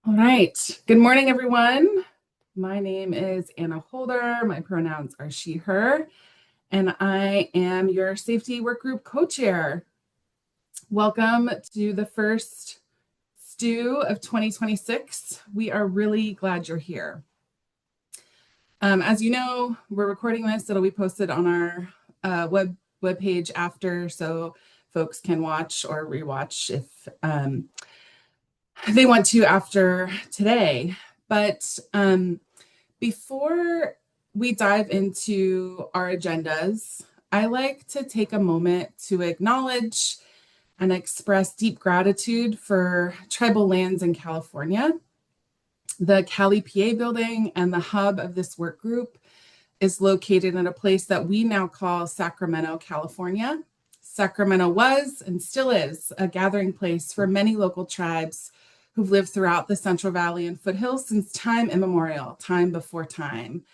All right. Good morning, everyone. My name is Anna Holder. My pronouns are she, her, and I am your safety work group co-chair. Welcome to the first stew of 2026. We are really glad you're here. As you know, we're recording this. It'll be posted on our webpage after, so folks can watch or rewatch if they want to after today. But before we dive into our agendas, I like to take a moment to acknowledge and express deep gratitude for tribal lands in California. The Cali PA building and the hub of this work group is located in a place that we now call Sacramento, California. Sacramento was and still is a gathering place for many local tribes who've lived throughout the Central Valley and foothills since time immemorial, time before time,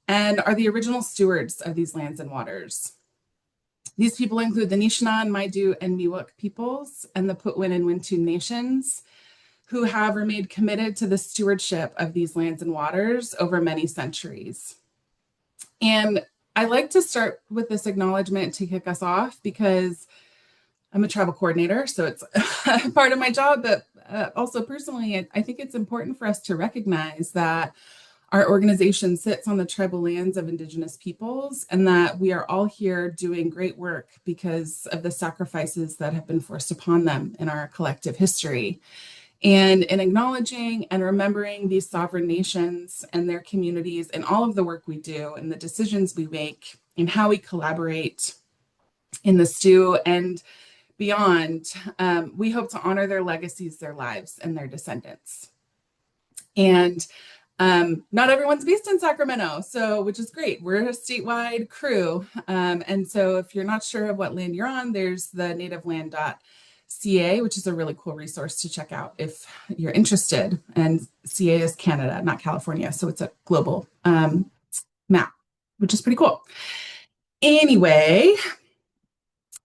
and are the original stewards of these lands and waters. These people include the Nishnah, Maidu, and Miwok peoples and the Putwin and Wintun nations, who have remained committed to the stewardship of these lands and waters over many centuries. And I like to start with this acknowledgement to kick us off because I'm a tribal coordinator, so it's part of my job, but also personally, I think it's important for us to recognize that our organization sits on the tribal lands of Indigenous peoples and that we are all here doing great work because of the sacrifices that have been forced upon them in our collective history. And in acknowledging and remembering these sovereign nations and their communities and all of the work we do and the decisions we make and how we collaborate in the stew and beyond, we hope to honor their legacies, their lives, and their descendants. And not everyone's based in Sacramento, so which is great. We're a statewide crew. And so if you're not sure of what land you're on, there's the nativeland.ca, which is a really cool resource to check out if you're interested. And CA is Canada, not California. So it's a global map, which is pretty cool. Anyway,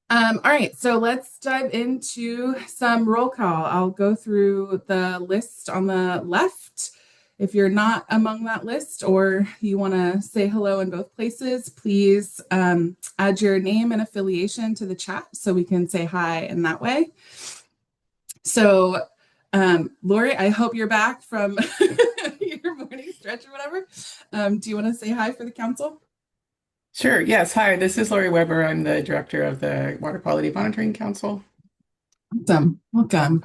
all right, so let's dive into some roll call. I'll go through the list on the left. If you're not among that list or you want to say hello in both places, please add your name and affiliation to the chat so we can say hi in that way. So, Lori, I hope you're back from your morning stretch or whatever. Do you want to say hi for the council? Sure. Yes. Hi, this is Lori Weber. I'm the director of the Water Quality Monitoring Council. Awesome. Welcome.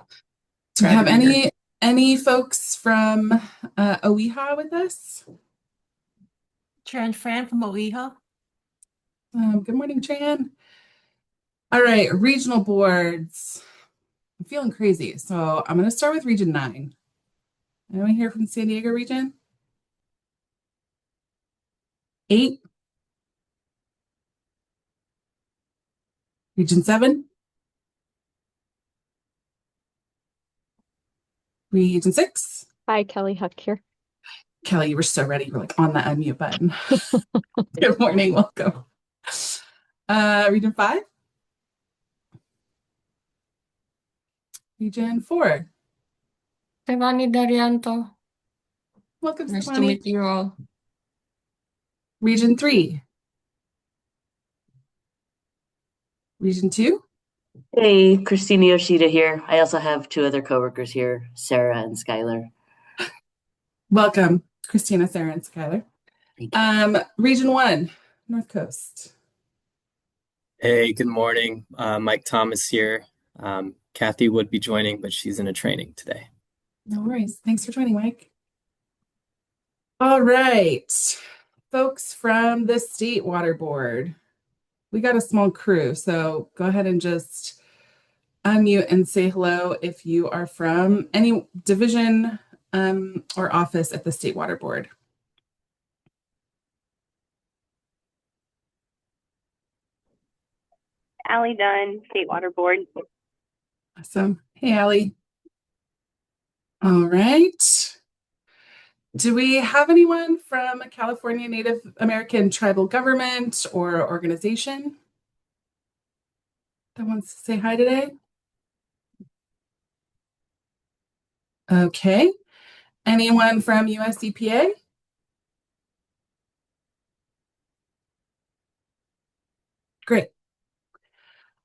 Do we Glad to have be here. any folks from OEHA with us? Tran Fran from OEHA. Good morning, Tran. All right, regional boards. I'm feeling crazy, so I'm going to start with Region 9. Anyone here from San Diego region? 8? Region 7? Region 6? Hi, Kelly Huck here. Kelly, you were so ready. You were like on the unmute button. Good morning, welcome. Region 5? Region 4? Stefani Darianto. Welcome, Nice to Stefani. meet you all. Region 3? Region 2? Hey, Christina Yoshida here. I also have two other coworkers here, Sarah and Skylar. Welcome, Christina, Sarah, and Skylar. Thank you. Region 1, North Coast. Hey, good morning. Mike Thomas here. Kathy would be joining, but she's in a training today. No worries. Thanks for joining, Mike. All right, folks from the State Water Board. We got a small crew, so go ahead and just unmute and say hello if you are from any division or office at the State Water Board. Allie Dunn, State Water Board. Awesome. Hey, Allie. All right. Do we have anyone from a California Native American tribal government or organization that wants to say hi today? Okay. Anyone from US EPA? Great.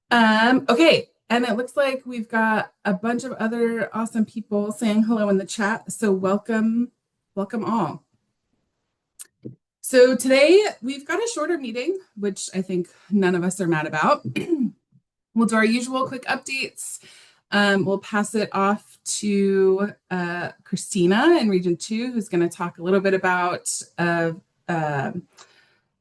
Okay, and it looks like we've got a bunch of other awesome people saying hello in the chat, so welcome all. So today we've got a shorter meeting, which I think none of us are mad about. We'll do our usual quick updates. We'll pass it off to Christina in Region 2, who's going to talk a little bit about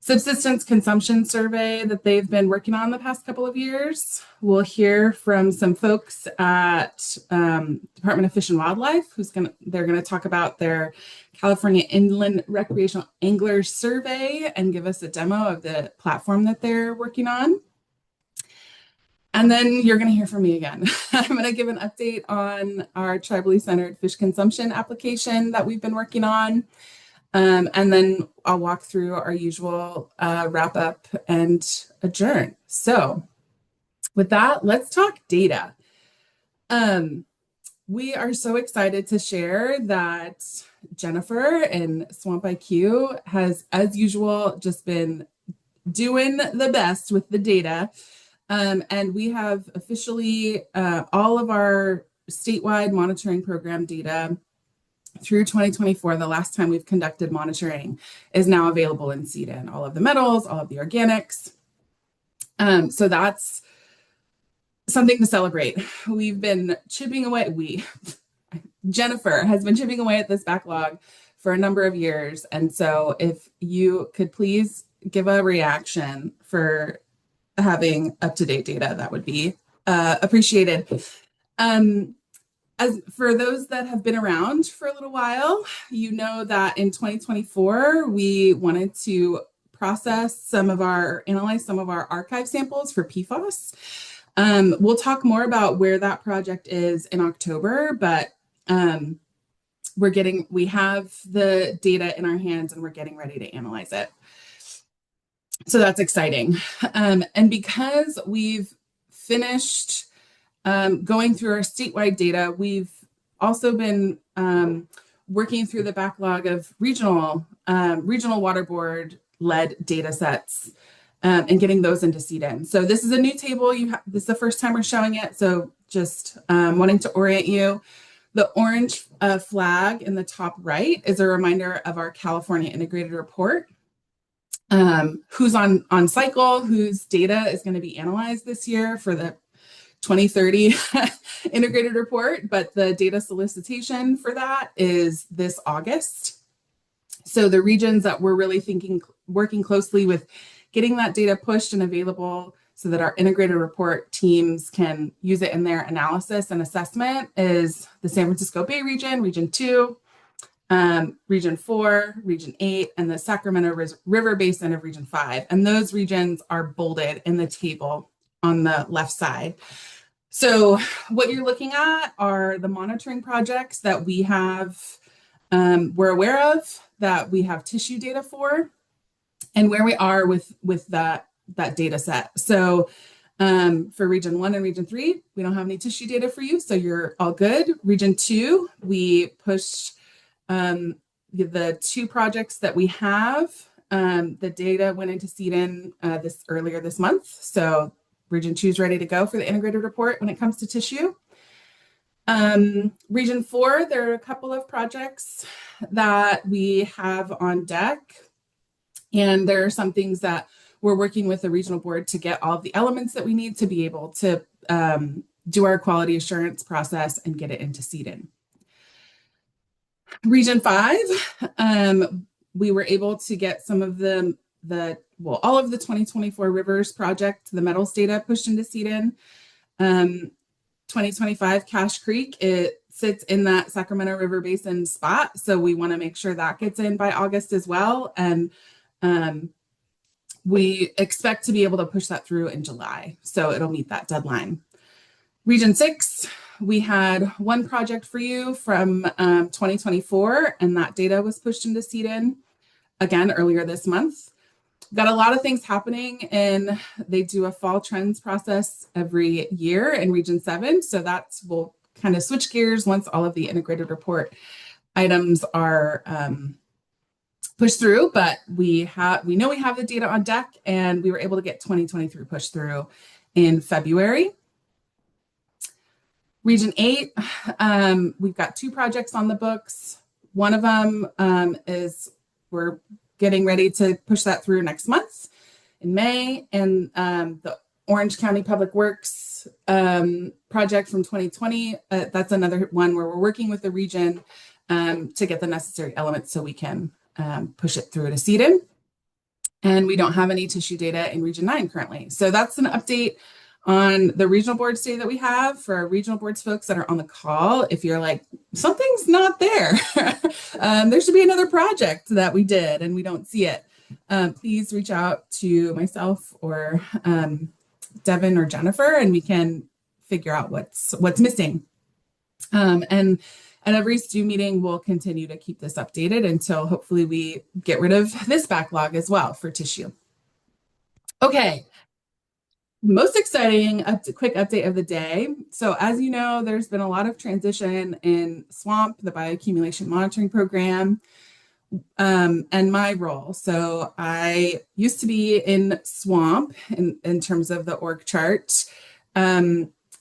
subsistence consumption survey that they've been working on the past couple of years. We'll hear from some folks at Department of Fish and Wildlife, they're going to talk about their California Inland Recreational Anglers Survey and give us a demo of the platform that they're working on. And then you're going to hear from me again. I'm going to give an update on our tribally centered fish consumption application that we've been working on. And then I'll walk through our usual wrap up and adjourn. So with that, let's talk data. We are so excited to share that Jennifer in Swamp IQ has, as usual, just been doing the best with the data. And we have officially all of our statewide monitoring program data through 2024, the last time we've conducted monitoring, is now available in CIRAS. All of the metals, all of the organics. So that's something to celebrate. We've been chipping away, Jennifer has been chipping away at this backlog for a number of years. And so if you could please give a reaction for having up-to-date data, that would be appreciated. As for those that have been around for a little while, you know that in 2024, we wanted to analyze some of our archive samples for PFAS. We'll talk more about where that project is in October, but we have the data in our hands and we're getting ready to analyze it. So that's exciting. And because we've finished going through our statewide data, we've also been working through the backlog of regional water board led data sets and getting those into CIRAS. So this is a new table. This is the first time we're showing it. So just wanting to orient you. The orange flag in the top right is a reminder of our California integrated report. Who's on cycle, whose data is going to be analyzed this year for the 2030 integrated report, but the data solicitation for that is this August. So the regions that we're really working closely with getting that data pushed and available so that our integrated report teams can use it in their analysis and assessment is the San Francisco Bay region, Region 2, Region 4, Region 8, and the Sacramento River Basin of Region 5. And those regions are bolded in the table on the left side. So what you're looking at are the monitoring projects that we have, we're aware of, that we have tissue data for, and where we are with that data set. So for Region 1 and Region 3, we don't have any tissue data for you, so you're all good. Region 2, we pushed the 2 projects that we have. The data went into CIRAS earlier this month, so Region 2 is ready to go for the integrated report when it comes to tissue. Region 4, there are a couple of projects that we have on deck, and there are some things that we're working with the regional board to get all of the elements that we need to be able to do our quality assurance process and get it into CIRAS. Region 5, we were able to get some of all of the 2024 Rivers project, the metals data pushed into CIRAS. 2025 Cache Creek, it sits in that Sacramento River Basin spot, so we want to make sure that gets in by August as well. And we expect to be able to push that through in July, so it'll meet that deadline. Region 6, we had one project for you from 2024, and that data was pushed into CIRAS again earlier this month. Got a lot of things happening, and they do a fall trends process every year in Region 7, so we'll kind of switch gears once all of the integrated report items are pushed through, but we know we have the data on deck, and we were able to get 2023 pushed through in February. Region 8, we've got 2 projects on the books. One of them is we're getting ready to push that through next month in May, and the Orange County Public Works project from 2020, that's another one where we're working with the region to get the necessary elements so we can push it through to CEDN. And we don't have any tissue data in Region 9 currently. So that's an update on the regional boards data that we have for our regional boards folks that are on the call. If you're like, something's not there, there should be another project that we did and we don't see it. Please reach out to myself or Devin or Jennifer, and we can figure out what's missing. And at every STU meeting, we'll continue to keep this updated until hopefully we get rid of this backlog as well for tissue. Okay, most exciting, quick update of the day. So as you know, there's been a lot of transition in SWAMP, the bioaccumulation monitoring program, and my role. So I used to be in SWAMP in terms of the org chart.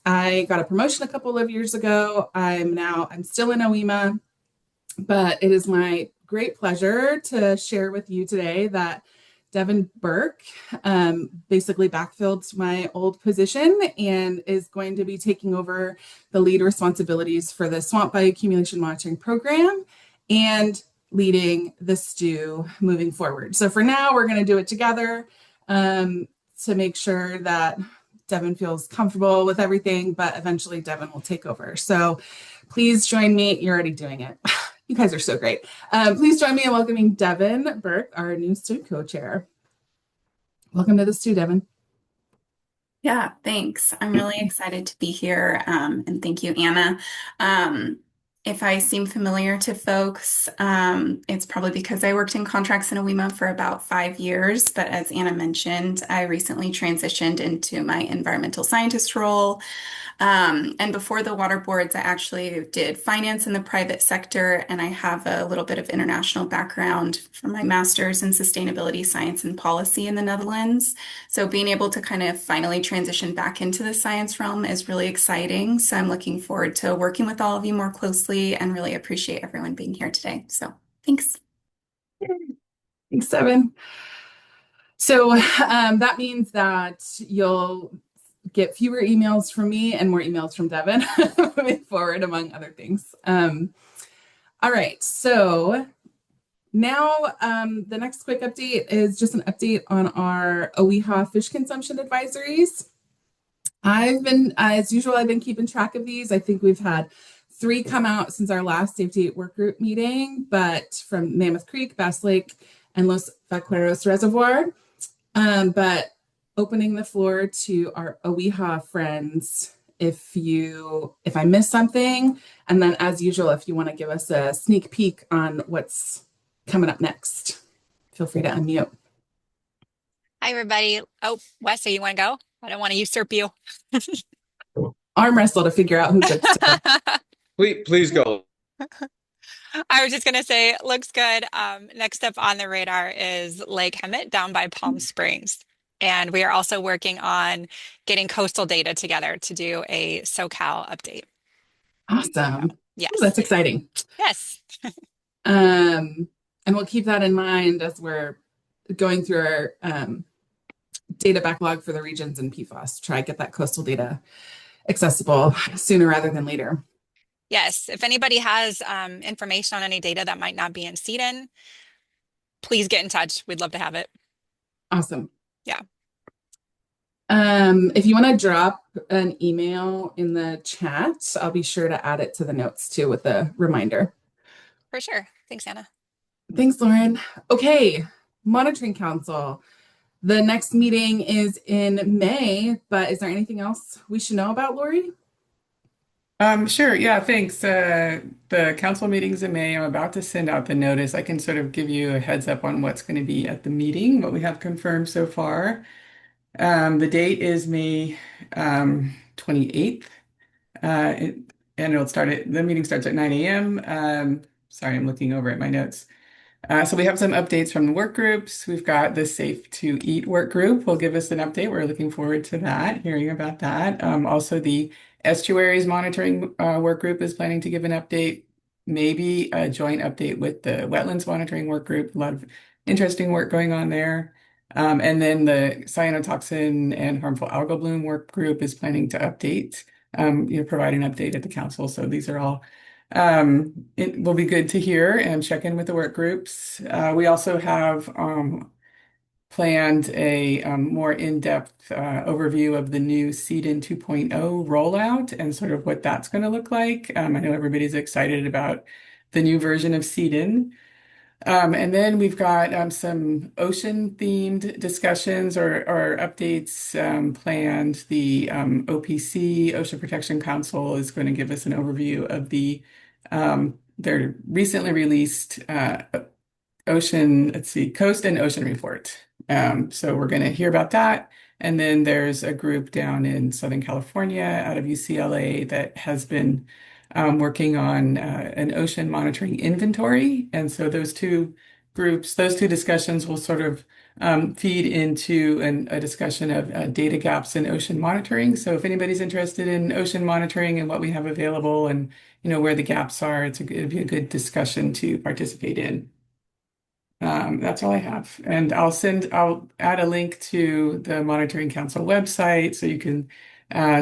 I got a promotion a couple of years ago. I'm still in OEMA, but it is my great pleasure to share with you today that Devin Burke basically backfilled my old position and is going to be taking over the lead responsibilities for the Swamp Bioaccumulation Monitoring Program and leading the STU moving forward. So for now, we're going to do it together to make sure that Devin feels comfortable with everything, but eventually Devin will take over. So please join me. You're already doing it. You guys are so great. Please join me in welcoming Devin Burke, our new STU co-chair. Welcome to the STU, Devin. Yeah, thanks. I'm really excited to be here, and thank you, Anna. If I seem familiar to folks, it's probably because I worked in contracts in OEMA for about 5 years, but as Anna mentioned, I recently transitioned into my environmental scientist role. And before the water boards, I actually did finance in the private sector, and I have a little bit of international background from my master's in sustainability science and policy in the Netherlands. So being able to kind of finally transition back into the science realm is really exciting. So I'm looking forward to working with all of you more closely and really appreciate everyone being here today. So thanks. Thanks, Devin. So that means that you'll get fewer emails from me and more emails from Devin moving forward, among other things. All right, so now the next quick update is just an update on our OEHA fish consumption advisories. As usual, I've been keeping track of these. I think we've had 3 come out since our last safety workgroup meeting, but from Mammoth Creek, Bass Lake, and Los Vaqueros Reservoir. But opening the floor to our OEHA friends if I missed something, and then as usual, if you want to give us a sneak peek on what's coming up next, feel free to unmute. Hi, everybody. Oh, Wesley, you want to go? I don't want to usurp you. Arm wrestle to figure out who gets to. Please go. I was just going to say, looks good. Next up on the radar is Lake Hemet down by Palm Springs. And we are also working on getting coastal data together to do a SoCal update. Awesome. Yes. Ooh, that's exciting. Yes. And we'll keep that in mind as we're going through our data backlog for the regions and PFAS, try to get that coastal data accessible sooner rather than later. Yes. If anybody has information on any data that might not be in CEDN, please get in touch. We'd love to have it. Awesome. Yeah. If you want to drop an email in the chat, I'll be sure to add it to the notes too with a reminder. For sure. Thanks, Anna. Thanks, Lauren. Okay, Monitoring Council. The next meeting is in May, but is there anything else we should know about, Lori? Sure. Yeah, thanks. The council meeting's in May. I'm about to send out the notice. I can sort of give you a heads up on what's going to be at the meeting, what we have confirmed so far. The date is May 28th, and the meeting starts at 9 a.m. Sorry, I'm looking over at my notes. So we have some updates from the work groups. We've got the Safe to Eat work group will give us an update. We're looking forward to that, hearing about that. Also, the estuaries monitoring work group is planning to give an update, maybe a joint update with the wetlands monitoring work group. A lot of interesting work going on there. And then the cyanotoxin and harmful algal bloom work group is planning to update, provide an update at the council. So these are all it will be good to hear and check in with the work groups. We also have planned a more in-depth overview of the new CIDN 2.0 rollout and sort of what that's going to look like. I know everybody's excited about the new version of CIDN. And then we've got some ocean-themed discussions or updates planned. The OPC, Ocean Protection Council, is going to give us an overview of their recently released Coast and Ocean Report. So we're going to hear about that. And then there's a group down in Southern California out of UCLA that has been working on an ocean monitoring inventory. And so those two discussions will sort of feed into a discussion of data gaps in ocean monitoring. So if anybody's interested in ocean monitoring and what we have available and where the gaps are, it'd be a good discussion to participate in. That's all I have. And I'll add a link to the Monitoring Council website so you can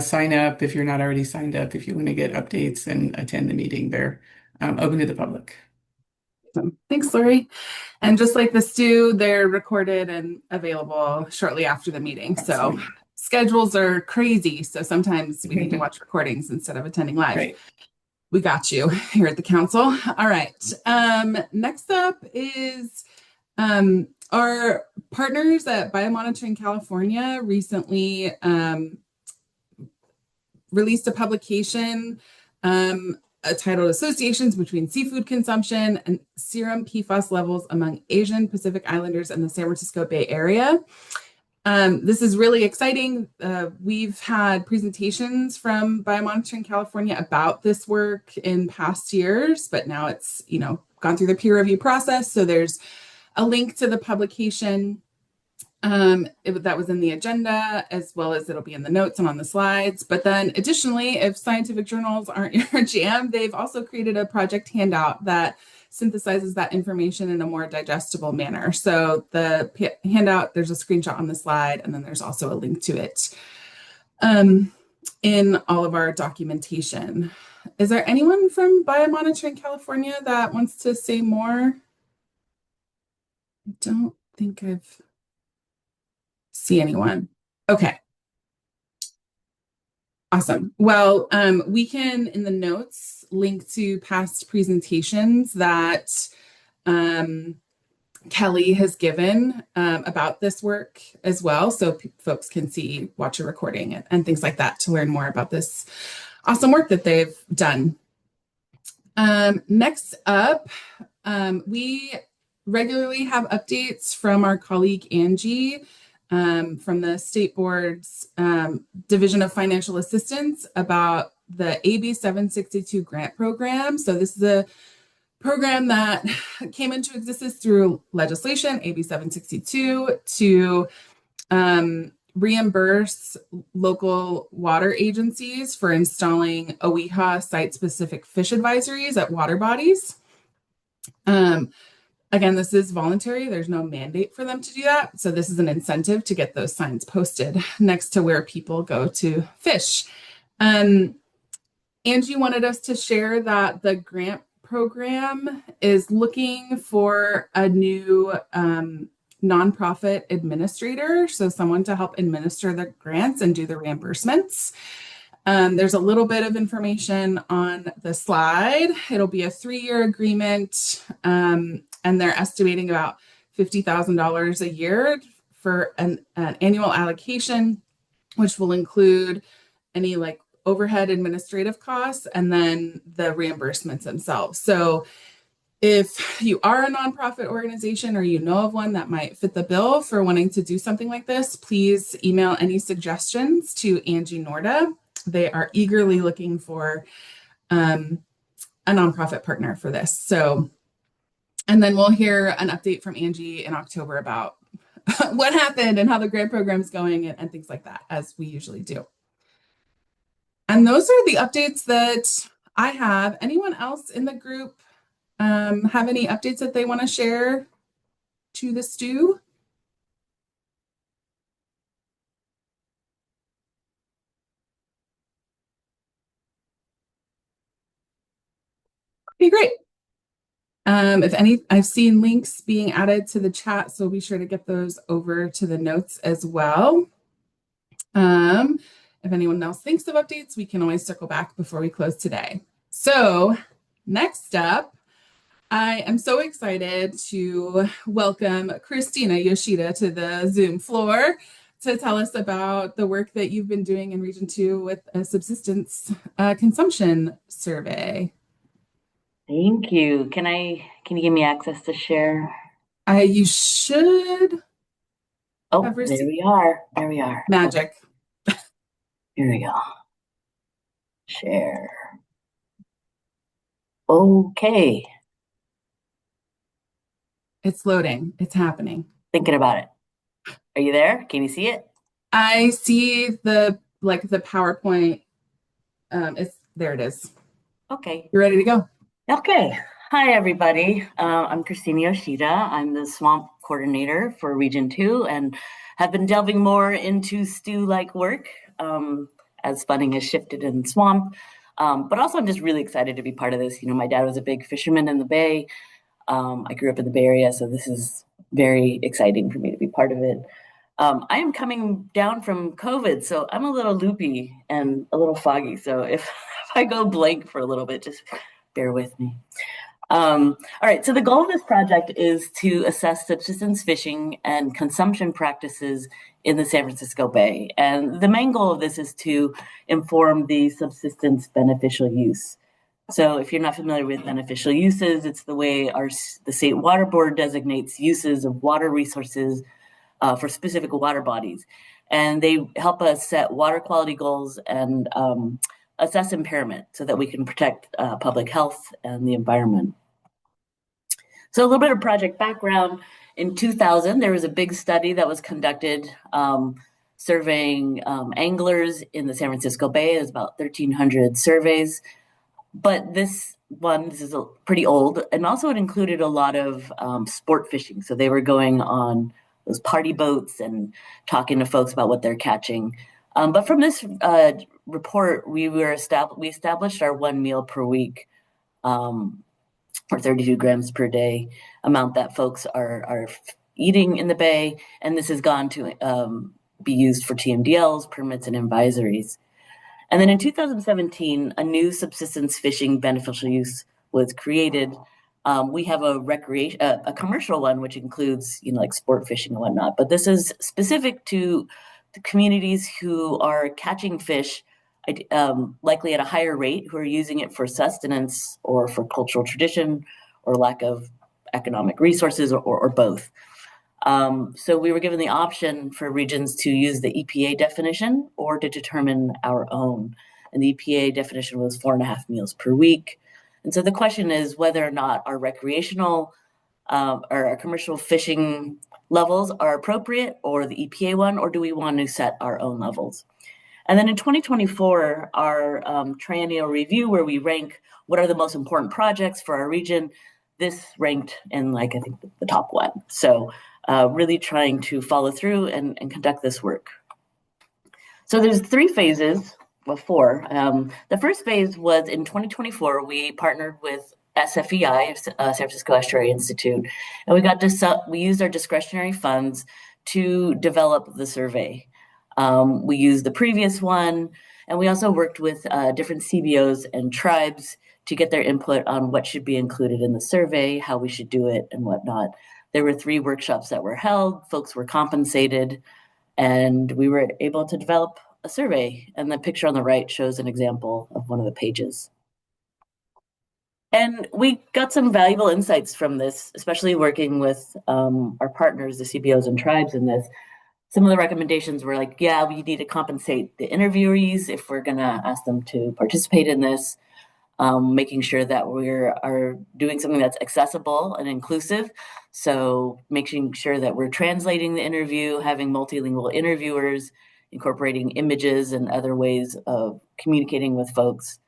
sign up if you're not already signed up, if you want to get updates and attend the meeting. They're open to the public. Thanks, Lori. And just like the stew, they're recorded and available shortly after the meeting. So schedules are crazy. So sometimes we need to watch recordings instead of attending live. Right. We got you here at the council. All right. Next up is our partners at Biomonitoring California recently released a publication titled Associations Between Seafood Consumption and Serum PFAS Levels Among Asian Pacific Islanders in the San Francisco Bay Area. This is really exciting. We've had presentations from Biomonitoring California about this work in past years, but now it's, gone through the peer review process. So there's a link to the publication that was in the agenda, as well as it'll be in the notes and on the slides. But then additionally, if scientific journals aren't your jam, they've also created a project handout that synthesizes that information in a more digestible manner. So the handout, there's a screenshot on the slide, and then there's also a link to it in all of our documentation. Is there anyone from Biomonitoring California that wants to say more? I don't think I've see anyone. Okay. Awesome. Well, we can, in the notes, link to past presentations that Kelly has given about this work as well. So folks can watch a recording and things like that to learn more about this awesome work that they've done. Next up, we regularly have updates from our colleague Angie from the State Board's Division of Financial Assistance about the AB 762 grant program. So this is a program that came into existence through legislation, AB 762, to reimburse local water agencies for installing OEHA site-specific fish advisories at water bodies. Again, this is voluntary. There's no mandate for them to do that. So this is an incentive to get those signs posted next to where people go to fish. Angie wanted us to share that the grant program is looking for a new nonprofit administrator. So someone to help administer the grants and do the reimbursements. There's a little bit of information on the slide. It'll be a 3-year agreement, and they're estimating about $50,000 a year for an annual allocation, which will include any overhead administrative costs and then the reimbursements themselves. So if you are a nonprofit organization or you know of one that might fit the bill for wanting to do something like this, please email any suggestions to Angie Norda. They are eagerly looking for a a nonprofit partner for this. So, and then we'll hear an update from Angie in October about what happened and how the grant program is going and things like that, as we usually do. And those are the updates that I have. Anyone else in the group have any updates that they want to share to the stew? Okay, great. If any, I've seen links being added to the chat, so be sure to get those over to the notes as well. If anyone else thinks of updates, we can always circle back before we close today. So next up, I am so excited to welcome Christina Yoshida to the Zoom floor to tell us about the work that you've been doing in Region 2 with a subsistence consumption survey. Thank you. Can you give me access to share? You should. Oh, there we are. There we are. Magic. Okay. Here we go. Share. Okay. It's loading. It's happening. Thinking about it. Are you there? Can you see it? I see the PowerPoint. There it is. Okay. You're ready to go. Okay. Hi, everybody. I'm Christina Yoshida. I'm the swamp coordinator for Region 2 and have been delving more into stew-like work as funding has shifted in the swamp. But also I'm just really excited to be part of this. You know, my dad was a big fisherman in the Bay. I grew up in the Bay Area, so this is very exciting for me to be part of it. I am coming down from COVID, so I'm a little loopy and a little foggy. So if I go blank for a little bit, just bear with me. All right, so the goal of this project is to assess subsistence fishing and consumption practices in the San Francisco Bay. And the main goal of this is to inform the subsistence beneficial use. So if you're not familiar with beneficial uses, it's the way the State Water Board designates uses of water resources for specific water bodies. And they help us set water quality goals and assess impairment so that we can protect public health and the environment. So a little bit of project background. In 2000, there was a big study that was conducted surveying anglers in the San Francisco Bay. It was about 1,300 surveys. But this is pretty old, and also it included a lot of sport fishing. So they were going on those party boats and talking to folks about what they're catching. But from this report, we established our 1 meal per week, or 32 grams per day amount that folks are eating in the Bay, and this has gone to be used for TMDLs, permits, and advisories. And then in 2017, a new subsistence fishing beneficial use was created. We have a commercial one, which includes, like sport fishing and whatnot. But this is specific to the communities who are catching fish, likely at a higher rate, who are using it for sustenance or for cultural tradition or lack of economic resources or both. So we were given the option for regions to use the EPA definition or to determine our own. And the EPA definition was 4.5 meals per week. And so the question is whether or not our recreational or our commercial fishing levels are appropriate, or the EPA one, or do we want to set our own levels? And then in 2024, our triennial review, where we rank what are the most important projects for our region, this ranked in I think the top one. So really trying to follow through and conduct this work. So there's 3 phases, well 4. The first phase was in 2024, we partnered with SFEI, San Francisco Estuary Institute, and we used our discretionary funds to develop the survey. We used the previous one, and we also worked with different CBOs and tribes to get their input on what should be included in the survey, how we should do it, and whatnot. There were 3 workshops that were held, folks were compensated, and we were able to develop a survey. And the picture on the right shows an example of one of the pages. And we got some valuable insights from this, especially working with our partners, the CBOs and tribes in this. Some of the recommendations were we need to compensate the interviewees if we're gonna ask them to participate in this. making sure that we are doing something that's accessible and inclusive. So making sure that we're translating the interview, having multilingual interviewers, incorporating images and other ways of communicating with folks.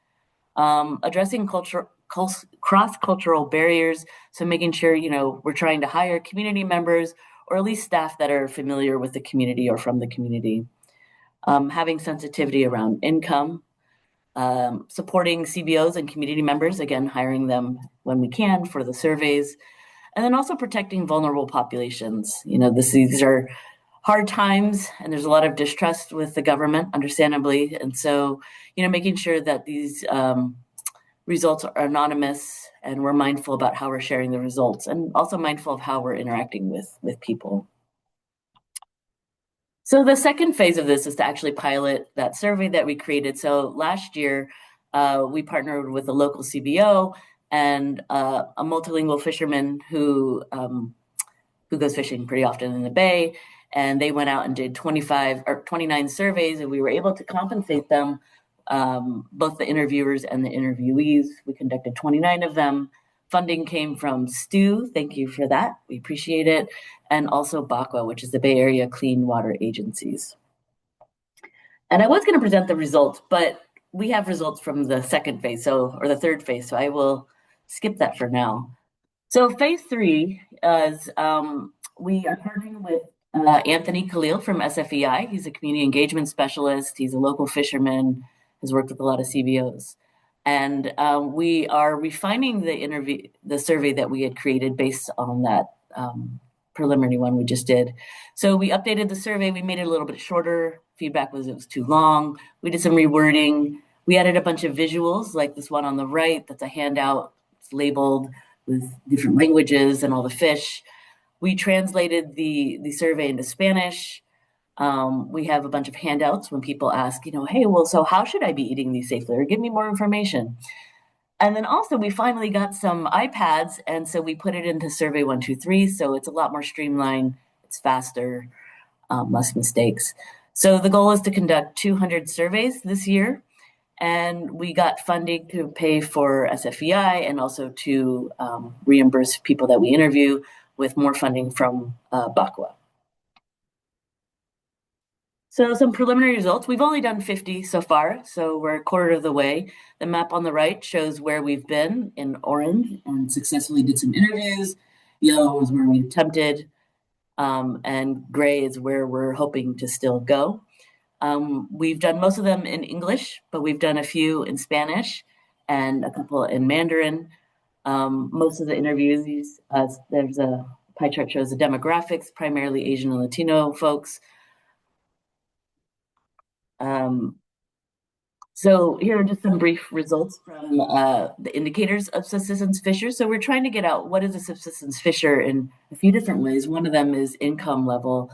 Addressing cross-cultural barriers. So making sure, we're trying to hire community members or at least staff that are familiar with the community or from the community. Having sensitivity around income, supporting CBOs and community members, again, hiring them when we can for the surveys, and then also protecting vulnerable populations. These are hard times and there's a lot of distrust with the government, understandably. And so, making sure that these results are anonymous and we're mindful about how we're sharing the results and also mindful of how we're interacting with people. So the second phase of this is to actually pilot that survey that we created. So last year, we partnered with a local CBO and a multilingual fisherman who goes fishing pretty often in the Bay. And they went out and did 29 surveys, and we were able to compensate them, both the interviewers and the interviewees. We conducted 29 of them. Funding came from STU, thank you for that, we appreciate it, and also BACWA, which is the Bay Area Clean Water Agencies. And I was going to present the results, but we have results from the second phase, or the third phase, so I will skip that for now. So phase 3 is we are partnering with Anthony Khalil from SFEI. He's a community engagement specialist. He's a local fisherman, has worked with a lot of CBOs. And we are refining the survey that we had created based on that preliminary one we just did. So we updated the survey. We made it a little bit shorter. Feedback was it was too long. We did some rewording. We added a bunch of visuals like this one on the right. That's a handout. It's labeled with different languages and all the fish. We translated the survey into Spanish. We have a bunch of handouts when people ask, hey, well, so how should I be eating these safely? Or give me more information. And then also we finally got some iPads, and so we put it into Survey 123, so it's a lot more streamlined, it's faster, less mistakes. So the goal is to conduct 200 surveys this year, and we got funding to pay for SFEI and also to reimburse people that we interview with more funding from BACWA. So some preliminary results. We've only done 50 so far, so we're a quarter of the way. The map on the right shows where we've been in orange and successfully did some interviews. Yellow is where we attempted, and gray is where we're hoping to still go. We've done most of them in English, but we've done a few in Spanish and a couple in Mandarin. Most of the interviews, there's a pie chart shows the demographics, primarily Asian and Latino folks. So here are just some brief results from the indicators of subsistence fishers. So we're trying to get out what is a subsistence fisher in a few different ways. One of them is income level,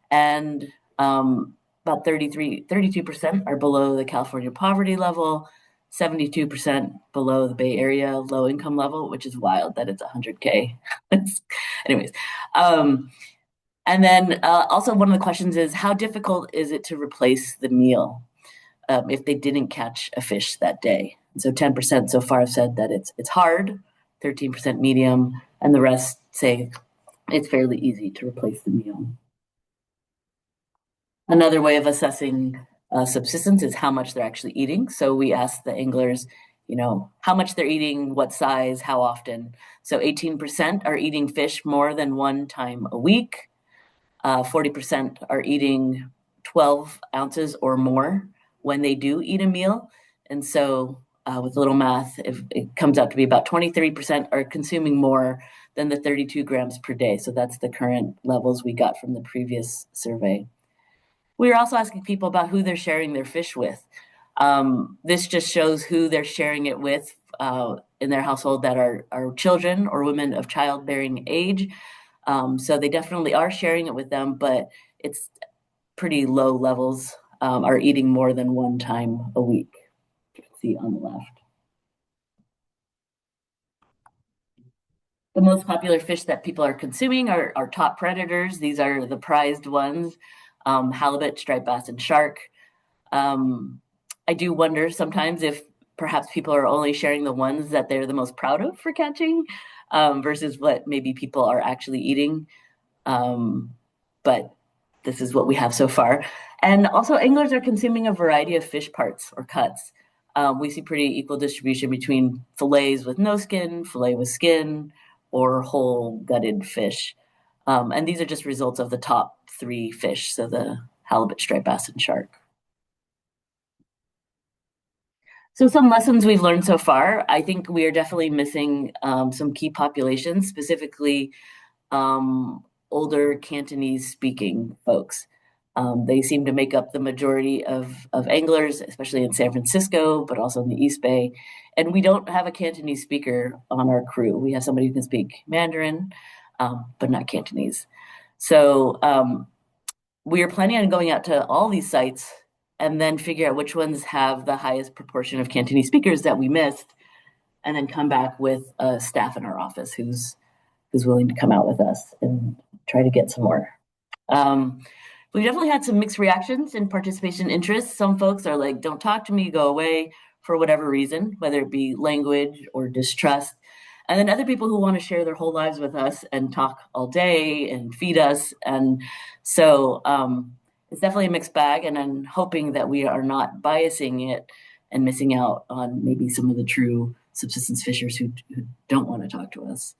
and about 32% are below the California poverty level, 72% below the Bay Area low income level, which is wild that it's 100K. Anyways. And then also one of the questions is, how difficult is it to replace the meal if they didn't catch a fish that day? And so 10% so far have said that it's hard, 13% medium, and the rest say it's fairly easy to replace the meal. Another way of assessing subsistence is how much they're actually eating. So we asked the anglers, how much they're eating, what size, how often. So 18% are eating fish more than one time a week. 40% are eating 12 ounces or more when they do eat a meal. And so with a little math, it comes out to be about 23% are consuming more than the 32 grams per day. So that's the current levels we got from the previous survey. We are also asking people about who they're sharing their fish with. This just shows who they're sharing it with in their household that are children or women of childbearing age. So they definitely are sharing it with them, but it's pretty low levels, are eating more than one time a week. You can see on the left. The most popular fish that people are consuming are top predators. These are the prized ones, halibut, striped bass, and shark. I do wonder sometimes if perhaps people are only sharing the ones that they're the most proud of for catching, versus what maybe people are actually eating. But this is what we have so far. And also, anglers are consuming a variety of fish parts or cuts. We see pretty equal distribution between fillets with no skin, fillet with skin, or whole gutted fish. And these are just results of the top 3 fish, so the halibut, striped bass, and shark. So some lessons we've learned so far, I think we are definitely missing some key populations, specifically older Cantonese speaking folks. They seem to make up the majority of anglers, especially in San Francisco, but also in the East Bay. And we don't have a Cantonese speaker on our crew. We have somebody who can speak Mandarin, but not Cantonese. So we are planning on going out to all these sites and then figure out which ones have the highest proportion of Cantonese speakers that we missed, and then come back with a staff in our office who's willing to come out with us and try to get some more. We definitely had some mixed reactions and participation interests. Some folks are like, don't talk to me, go away, for whatever reason, whether it be language or distrust. And then other people who want to share their whole lives with us and talk all day and feed us. And so it's definitely a mixed bag. And I'm hoping that we are not biasing it and missing out on maybe some of the true subsistence fishers who don't want to talk to us.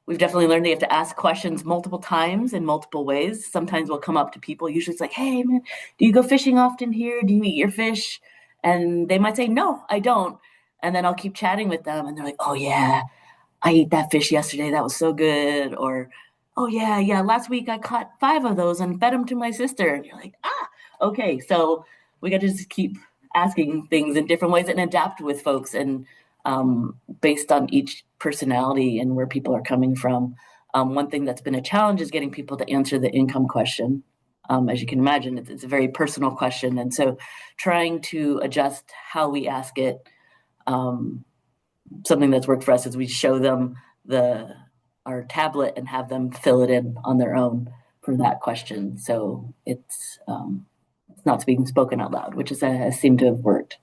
We've definitely learned that you have to ask questions multiple times in multiple ways. Sometimes we'll come up to people, usually it's like, hey, man, do you go fishing often here? Do you eat your fish? And they might say, no, I don't. And then I'll keep chatting with them and they're like, oh, yeah, I ate that fish yesterday. That was so good. Or, oh, yeah, last week I caught 5 of those and fed them to my sister. And you're like, okay. So we got to just keep asking things in different ways and adapt with folks, and based on each personality and where people are coming from. One thing that's been a challenge is getting people to answer the income question. As you can imagine, it's a very personal question. And so trying to adjust how we ask it. Something that's worked for us is we show them our tablet and have them fill it in on their own for that question. So it's not being spoken out loud, which has seemed to have worked.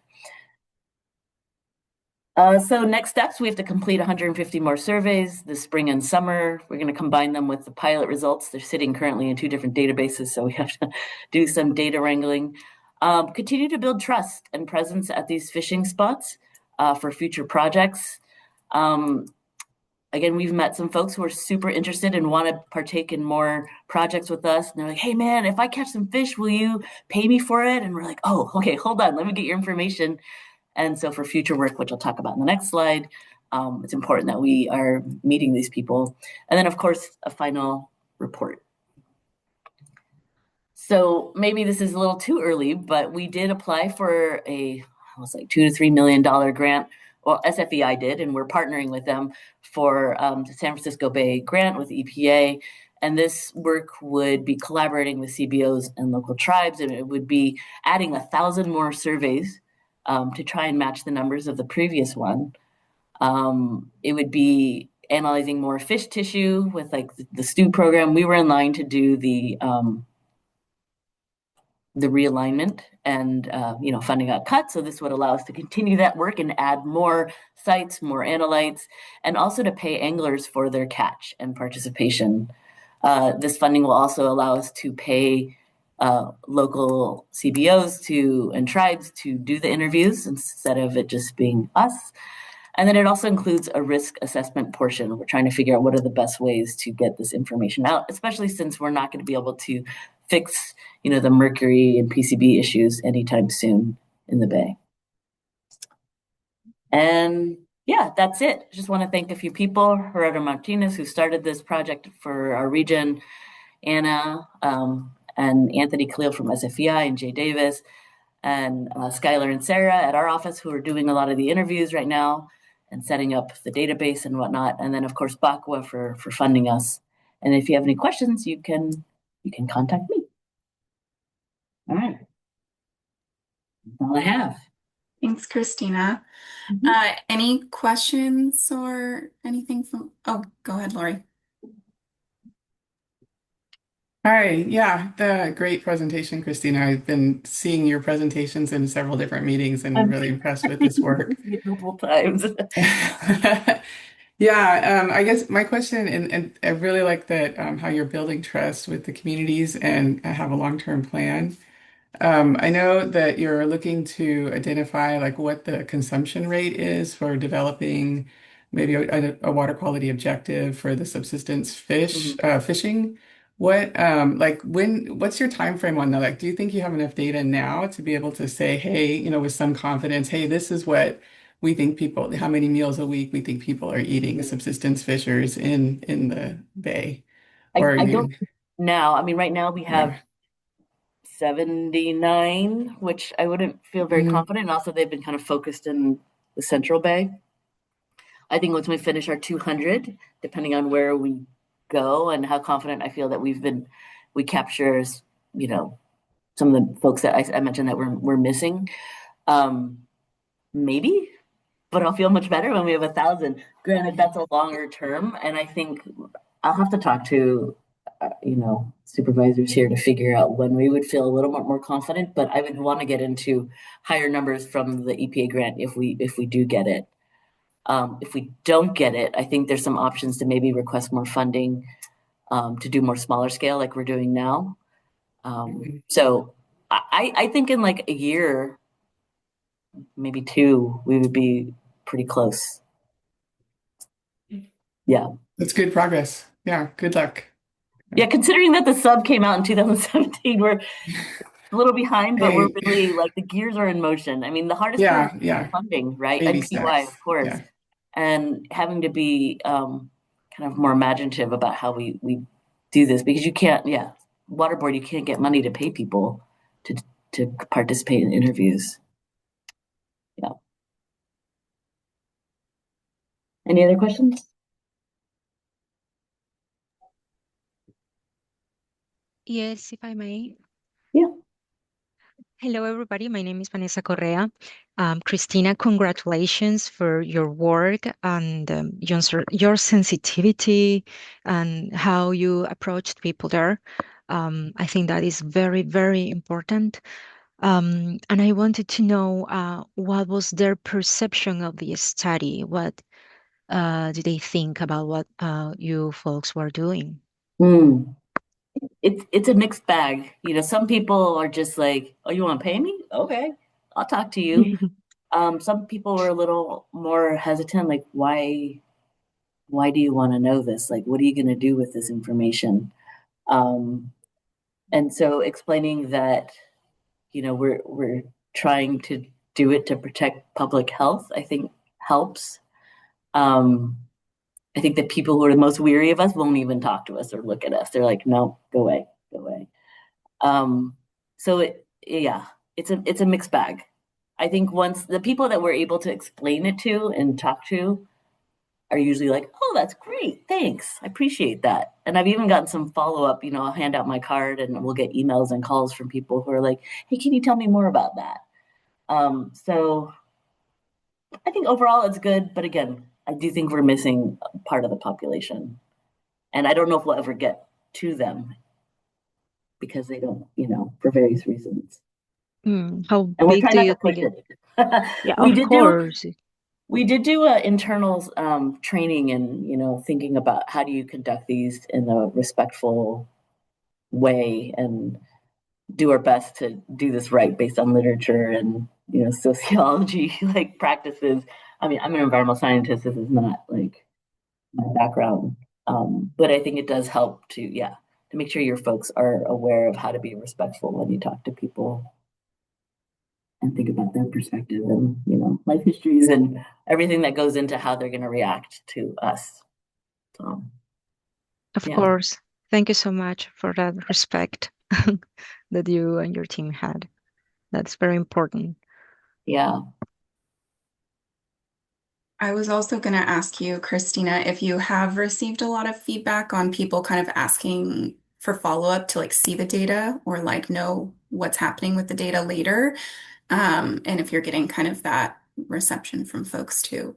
So next steps, we have to complete 150 more surveys this spring and summer. We're going to combine them with the pilot results. They're sitting currently in 2 different databases, so we have to do some data wrangling. Continue to build trust and presence at these fishing spots for future projects. Again, we've met some folks who are super interested and want to partake in more projects with us. And they're like, hey, man, if I catch some fish, will you pay me for it? And we're like, oh, okay, hold on, let me get your information. And so for future work, which I'll talk about in the next slide, it's important that we are meeting these people. And then, of course, a final report. So maybe this is a little too early, but we did apply for $2 to $3 million grant. Well, SFEI did, and we're partnering with them for the San Francisco Bay grant with EPA. And this work would be collaborating with CBOs and local tribes, and it would be adding 1,000 more surveys to try and match the numbers of the previous one. It would be analyzing more fish tissue with like the stew program. We were in line to do the realignment, and funding got cut. So this would allow us to continue that work and add more sites, more analytes, and also to pay anglers for their catch and participation. This funding will also allow us to pay local CBOs and tribes to do the interviews instead of it just being us. And then it also includes a risk assessment portion. We're trying to figure out what are the best ways to get this information out, especially since we're not going to be able to fix, the mercury and PCB issues anytime soon in the Bay. And yeah, that's it. I just want to thank a few people, Gerardo Martinez, who started this project for our region, Anna, and Anthony Khalil from SFEI, and Jay Davis, and Skylar and Sarah at our office, who are doing a lot of the interviews right now and setting up the database and whatnot. And then, of course, Bakwa for funding us. And if you have any questions, you can contact me. All right. That's all I have. Thanks, Christina. Any questions or anything from? Oh, go ahead, Lori. Hi, yeah, the great presentation, Christina. I've been seeing your presentations in several different meetings and I'm really impressed with this work. multiple times. Yeah, I guess my question, and I really like that how you're building trust with the communities and have a long-term plan. I know that you're looking to identify like what the consumption rate is for developing maybe a water quality objective for the subsistence Mhm. fishing. What like what's your time frame on that? Like, do you think you have enough data now to be able to say, hey, with some confidence, hey, this is what we think people, how many meals a week we think people are eating subsistence fishers in the bay? Or are I don't you, now. I mean, right now we have yeah. 79, which I wouldn't feel very Mhm. confident. And also, they've been kind of focused in the Central Bay. I think once we finish our 200, depending on where we go and how confident I feel that we capture, you know, some of the folks that I mentioned that we're missing. Um, Maybe, but I'll feel much better when we have 1,000. Granted, that's a longer term, and I think I'll have to talk to supervisors here to figure out when we would feel a little more confident. But I would want to get into higher numbers from the EPA grant if we do get it. If we don't get it, I think there's some options to maybe request more funding to do more smaller scale like we're doing now. So I think in like a year, maybe two, we would be pretty close. Yeah. That's good progress. Yeah, good luck. Yeah, considering that the sub came out in 2017, we're a little behind, but we're Hey, really like the gears are in motion. I mean, the hardest part is yeah, funding, right? baby And PY, steps. of course, Yeah. and having to be kind of more imaginative about how we do this because you can't, yeah, waterboard, you can't get money to pay people to to participate in interviews. Yeah. Any other questions? Yes, if I may. Yeah. Hello, everybody. My name is Vanessa Correa. Christina, congratulations for your work and your sensitivity and how you approached people there. I think that is very, very important. And I wanted to know what was their perception of the study? What do they think about what you folks were doing? Hmm. It's a mixed bag. Some people are just like, "Oh, you want to pay me? Okay, I'll talk to you." Some people were a little more hesitant, like, why do you want to know this? Like, what are you going to do with this information? Um, and so explaining that, we're trying to do it to protect public health, I think helps. Um, I think the people who are the most weary of us won't even talk to us or look at us. They're like, no, go away, go away. So yeah, it's a mixed bag. I think once the people that we're able to explain it to and talk to are usually like, oh, that's great. Thanks. I appreciate that. And I've even gotten some follow up. I'll hand out my card and we'll get emails and calls from people who are like, hey, can you tell me more about that? So I think overall it's good. But again, I do think we're missing part of the population. And I don't know if we'll ever get to them because they don't, for various reasons. How And we're big trying do not you to push think it? it. Yeah, we of did do course. We did do a internal training and thinking about how do you conduct these in a respectful way and do our best to do this right based on literature and sociology like practices. I mean, I'm an environmental scientist. This is not like my background, but I think it does help to make sure your folks are aware of how to be respectful when you talk to people and think about their perspective and life histories and everything that goes into how they're going to react to us. So Of yeah, course. Thank you so much for that respect that you and your team had. That's very important. yeah. I was also going to ask you, Christina, if you have received a lot of feedback on people kind of asking for follow-up to like see the data or like know what's happening with the data later. And if you're getting kind of that reception from folks too.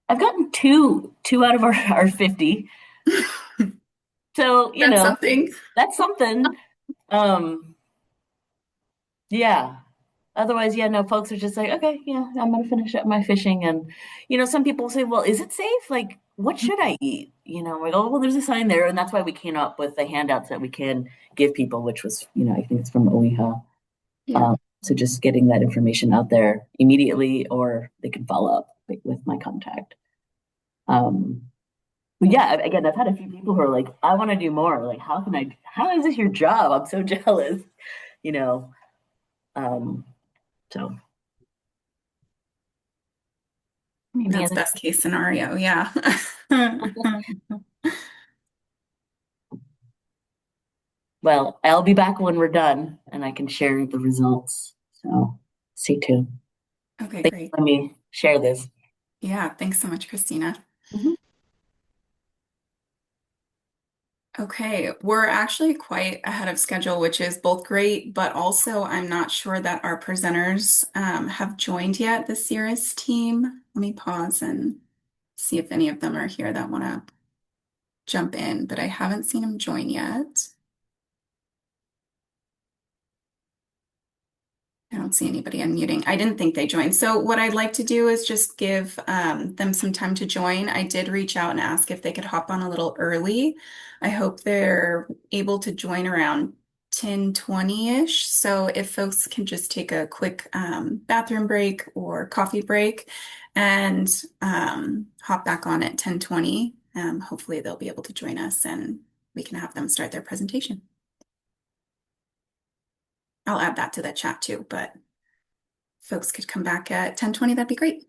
I've gotten two out of our 50. So, That's something. that's something. Um, yeah. Otherwise, yeah, no, folks are just like, okay, yeah, I'm gonna finish up my fishing. And, some people say, well, is it safe? Like, what should I eat? Like, oh, well, there's a sign there. And that's why we came up with the handouts that we can give people, which was, I think it's from OEHA. Yeah. So just getting that information out there immediately, or they can follow up with my contact. But yeah, again, I've had a few people who are like, I want to do more. Like, how is this your job? I'm so jealous, you know. Um, so That's best case scenario. Yeah. well, I'll be back when we're done and I can share the results. So stay tuned. Okay, Thanks great. for letting me share this. Yeah, thanks so much, Christina. Mhm. Okay, we're actually quite ahead of schedule, which is both great, but also I'm not sure that our presenters have joined yet, the CIRAS team. Let me pause and see if any of them are here that want to jump in, but I haven't seen them join yet. I don't see anybody unmuting. I didn't think they joined. So what I'd like to do is just give them some time to join. I did reach out and ask if they could hop on a little early. I hope they're able to join around 10:20-ish. So if folks can just take a quick bathroom break or coffee break and hop back on at 10:20, hopefully they'll be able to join us and we can have them start their presentation. I'll add that to the chat too, but folks could come back at 10:20, that'd be great.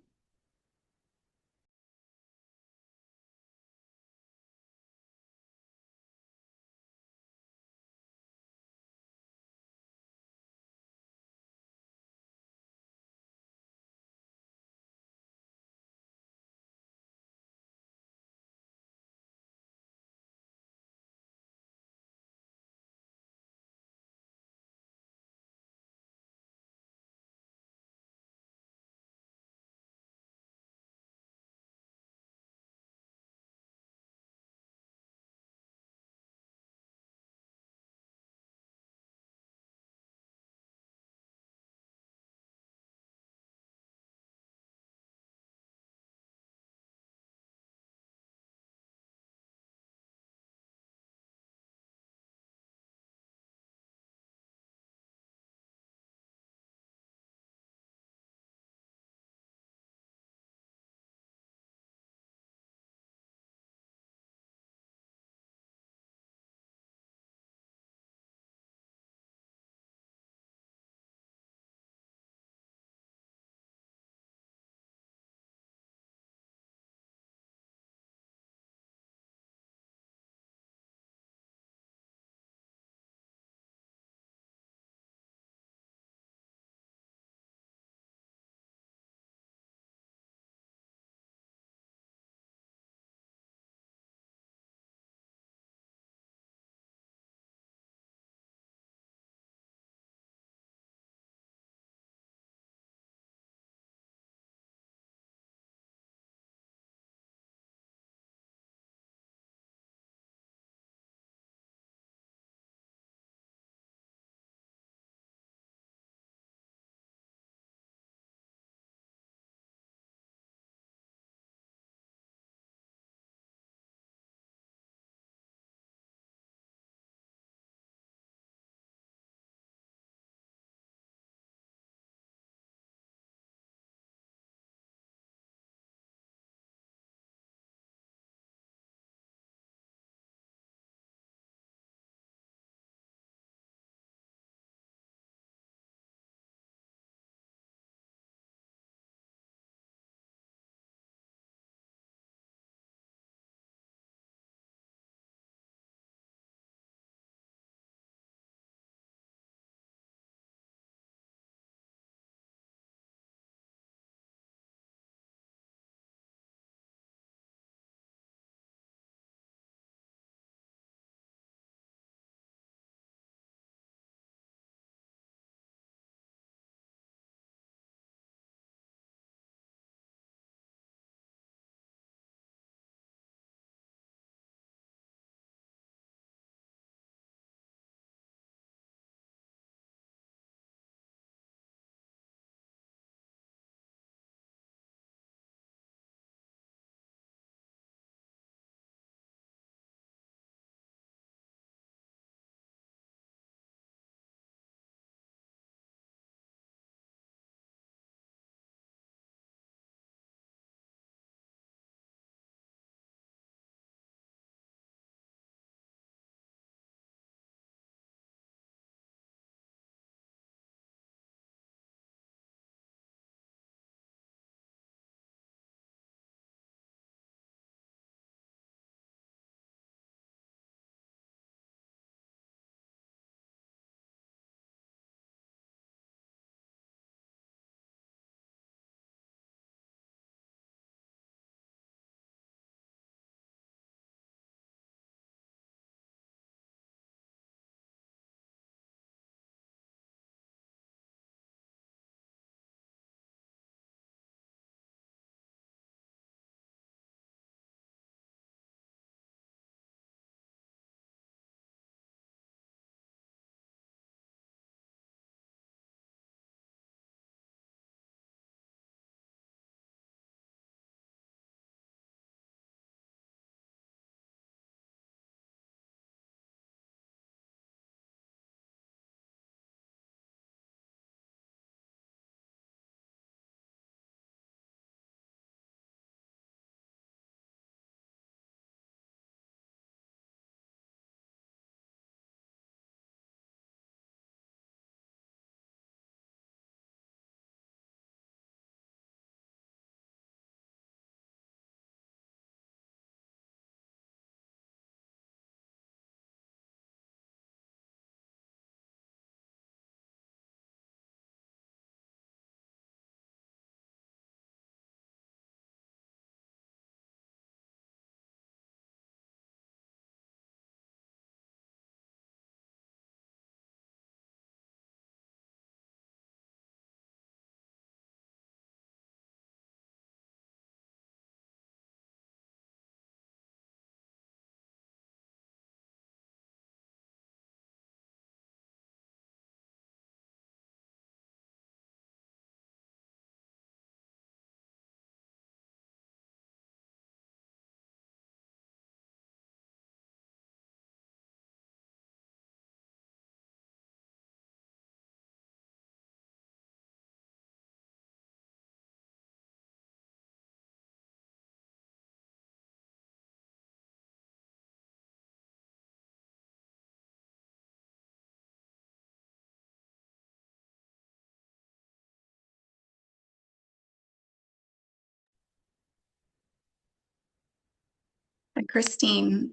Christine,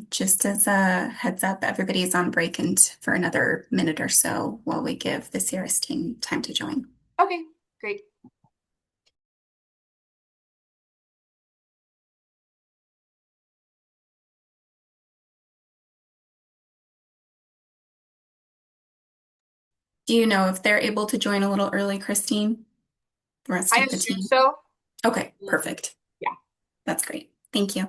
just as a heads up, everybody's on break and for another minute or so while we give the CIRAS team time to join. Okay, great. Do you know if they're able to join a little early, Christine? The rest I of the assume team? so. Okay, perfect. Yeah. That's great. Thank you.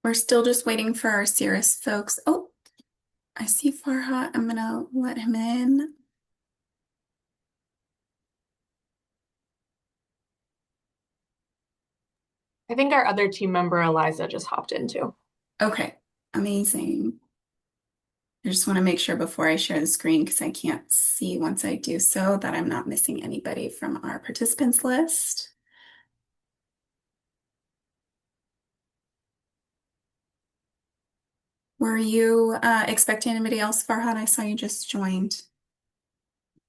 We're still just waiting for our CIRAS folks. Oh, I see Farhat. I'm gonna let him in. I think our other team member, Eliza, just hopped in too. Okay, amazing. I just want to make sure before I share the screen, because I can't see once I do so, that I'm not missing anybody from our participants list. Were you expecting anybody else, Farhad? I saw you just joined.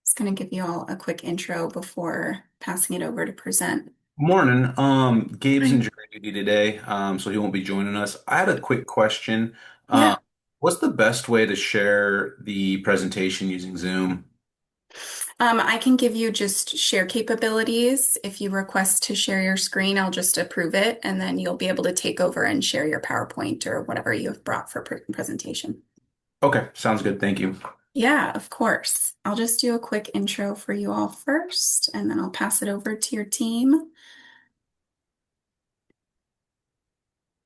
Just going to give you all a quick intro before passing it over to present. Morning. Gabe's Hi. in jury duty today, so he won't be joining us. I had a quick question. Yeah. What's the best way to share the presentation using Zoom? I can give you just share capabilities. If you request to share your screen, I'll just approve it, and then you'll be able to take over and share your PowerPoint or whatever you have brought for presentation. Okay, sounds good. Thank you. Yeah, of course. I'll just do a quick intro for you all first, and then I'll pass it over to your team.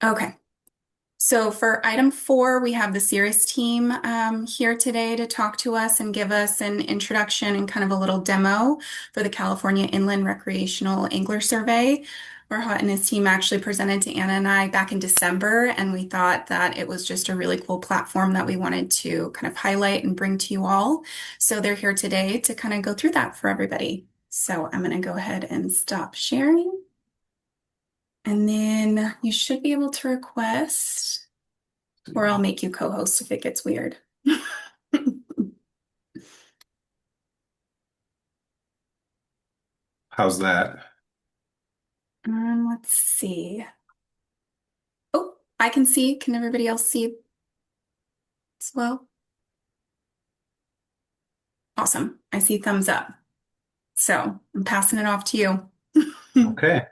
Okay. So for item 4, we have the CIRAS team here today to talk to us and give us an introduction and kind of a little demo for the California Inland Recreational Angler Survey. Farhat and his team actually presented to Anna and I back in December, and we thought that it was just a really cool platform that we wanted to kind of highlight and bring to you all. So they're here today to kind of go through that for everybody. So I'm going to go ahead and stop sharing. And then you should be able to request, or I'll make you co-host if it gets weird. How's that? Let's see. Oh, I can see. Can everybody else see as well? Awesome. I see thumbs up. So I'm passing it off to you. Okay.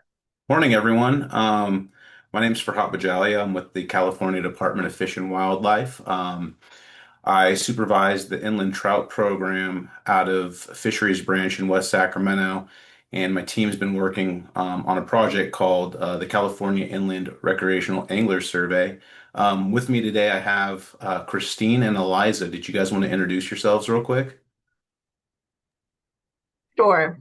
Morning, everyone. My name's Farhat Bajalia. I'm with the California Department of Fish and Wildlife. I supervise the inland trout program out of Fisheries Branch in West Sacramento, and my team's been working on a project called the California Inland Recreational Angler Survey. With me today, I have Christine and Eliza. Did you guys want to introduce yourselves real quick? Sure.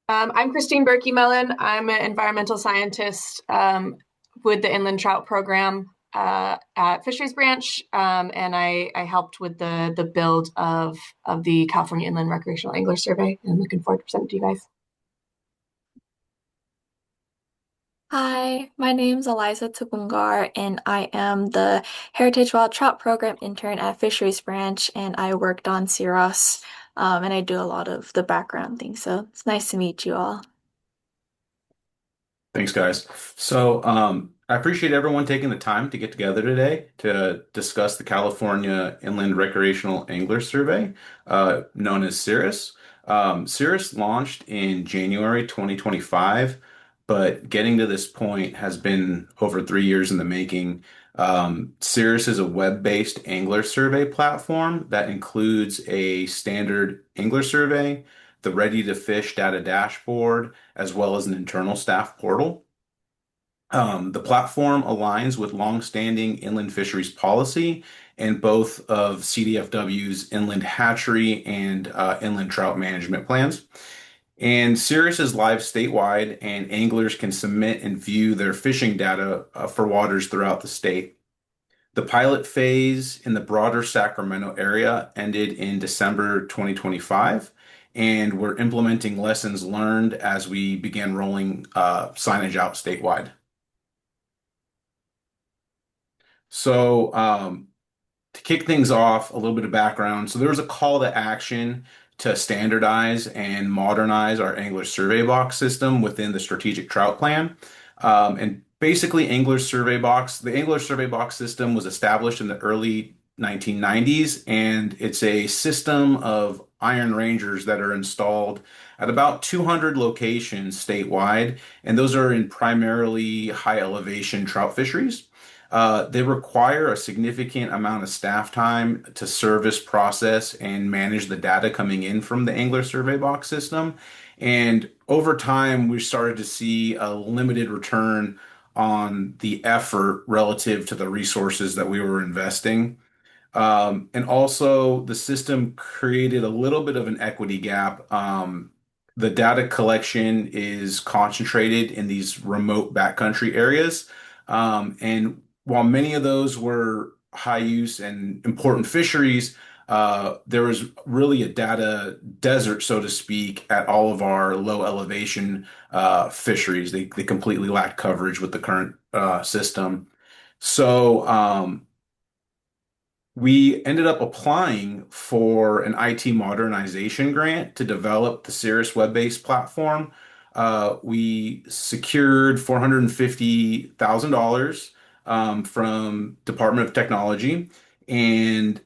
I'm Christine Berkey Mellon. I'm an environmental scientist with the Inland Trout Program at Fisheries Branch, and I helped with the build of the California Inland Recreational Angler Survey. And I'm looking forward to presenting to you guys. Hi, my name's Eliza Tabungar, and I am the Heritage Wild Trout Program intern at Fisheries Branch, and I worked on CIRAS, and I do a lot of the background things, so it's nice to meet you all. Thanks, guys. So, I appreciate everyone taking the time to get together today to discuss the California Inland Recreational Angler Survey, known as CIRAS. CIRAS launched in January 2025, but getting to this point has been over 3 years in the making. CIRAS is a web-based angler survey platform that includes a standard angler survey, the ready to fish data dashboard, as well as an internal staff portal. The platform aligns with longstanding inland fisheries policy and both of CDFW's inland hatchery and inland trout management plans. And CIRAS is live statewide, and anglers can submit and view their fishing data for waters throughout the state. The pilot phase in the broader Sacramento area ended in December 2025, and we're implementing lessons learned as we began rolling signage out statewide. So, to kick things off, a little bit of background. So, there was a call to action to standardize and modernize our Angler Survey Box system within the Strategic Trout Plan. And basically, the Angler Survey Box system was established in the early 1990s, and it's a system of Iron Rangers that are installed at about 200 locations statewide, and those are in primarily high elevation trout fisheries. They require a significant amount of staff time to service, process, and manage the data coming in from the Angler Survey Box system. And over time, we started to see a limited return on the effort relative to the resources that we were investing. And also, the system created a little bit of an equity gap. The data collection is concentrated in these remote backcountry areas. And while many of those were high use and important fisheries, there was really a data desert, so to speak, at all of our low elevation fisheries. They completely lacked coverage with the current system. So, we ended up applying for an IT modernization grant to develop the Cirrus web-based platform. We secured $450,000 from Department of Technology, and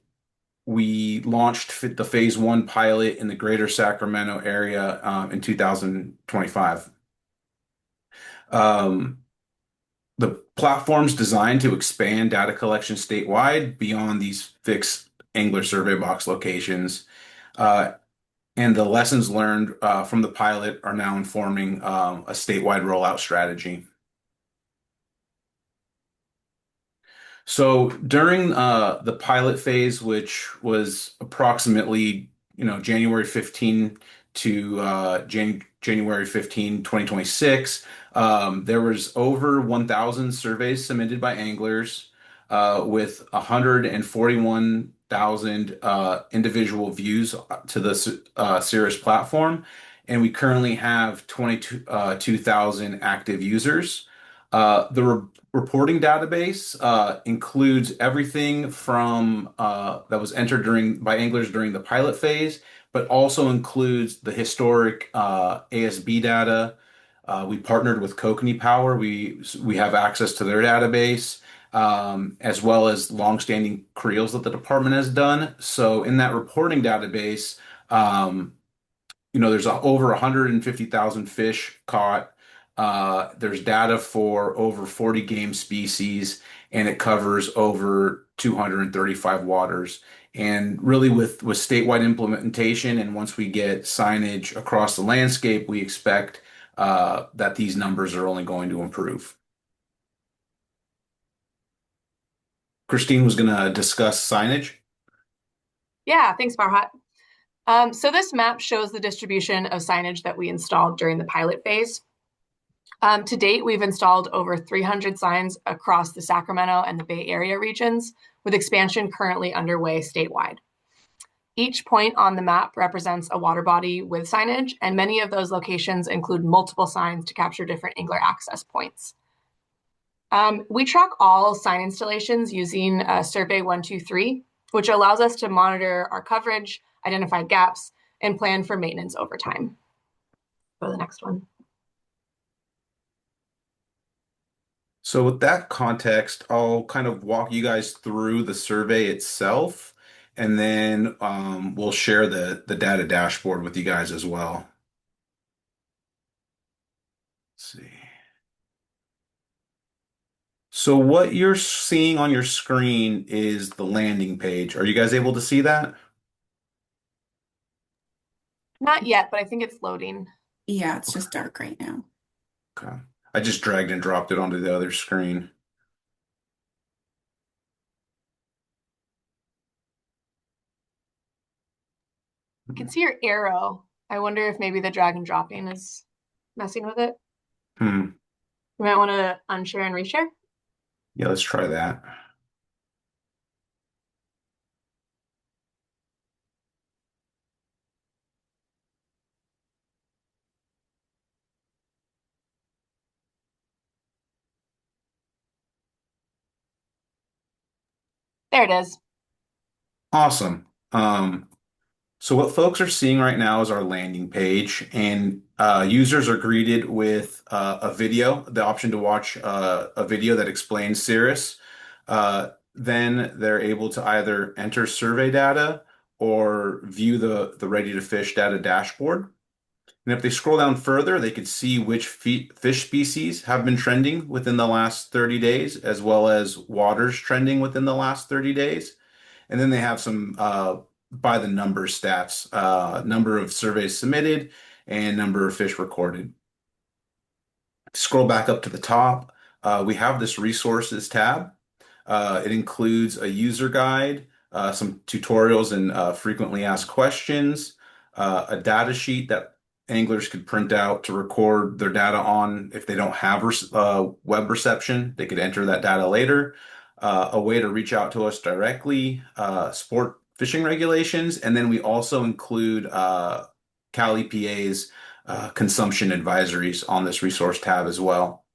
we launched the phase one pilot in the greater Sacramento area in 2025. Um, the platform's designed to expand data collection statewide beyond these fixed Angler Survey Box locations. Uh, and the lessons learned from the pilot are now informing a statewide rollout strategy. So during the pilot phase, which was approximately, January 15 to January 15, 2026, there was over 1,000 surveys submitted by anglers with 141,000 individual views to the Cirrus platform. and we currently have 22,000 active users. The reporting database includes everything from that was entered by anglers during the pilot phase, but also includes the historic ASB data. We partnered with Kokanee Power. We have access to their database, as well as longstanding creels that the department has done. So in that reporting database, there's over 150,000 fish caught. There's data for over 40 game species, and it covers over 235 waters. And really, with statewide implementation, and once we get signage across the landscape, we expect that these numbers are only going to improve. Christine was going to discuss signage. Yeah, thanks, Farhat. So this map shows the distribution of signage that we installed during the pilot phase. To date, we've installed over 300 signs across the Sacramento and the Bay Area regions, with expansion currently underway statewide. Each point on the map represents a water body with signage, and many of those locations include multiple signs to capture different angler access points. We track all sign installations using Survey 123, which allows us to monitor our coverage, identify gaps, and plan for maintenance over time. Go to the next one. So with that context, I'll kind of walk you guys through the survey itself, and then we'll share the data dashboard with you guys as well. Let's see. So what you're seeing on your screen is the landing page. Are you guys able to see that? Not yet, but I think it's loading. Yeah, it's just dark right now. Okay. I just dragged and dropped it onto the other screen. You can see your arrow. I wonder if maybe the drag and dropping is messing with it. You might want to unshare and reshare. Yeah, let's try that. There it is. Awesome. So what folks are seeing right now is our landing page, and users are greeted with a video, the option to watch a video that explains CIRAS. Then they're able to either enter survey data or view the ready to fish data dashboard. And if they scroll down further, they could see which fish species have been trending within the last 30 days, as well as waters trending within the last 30 days. And then they have some by the number stats, number of surveys submitted and number of fish recorded. Scroll back up to the top. We have this resources tab. It includes a user guide, some tutorials and frequently asked questions, a data sheet that anglers could print out to record their data on. If they don't have web reception, they could enter that data later. A way to reach out to us directly, sport fishing regulations, and then we also include Cal EPA's consumption advisories on this resource tab as well.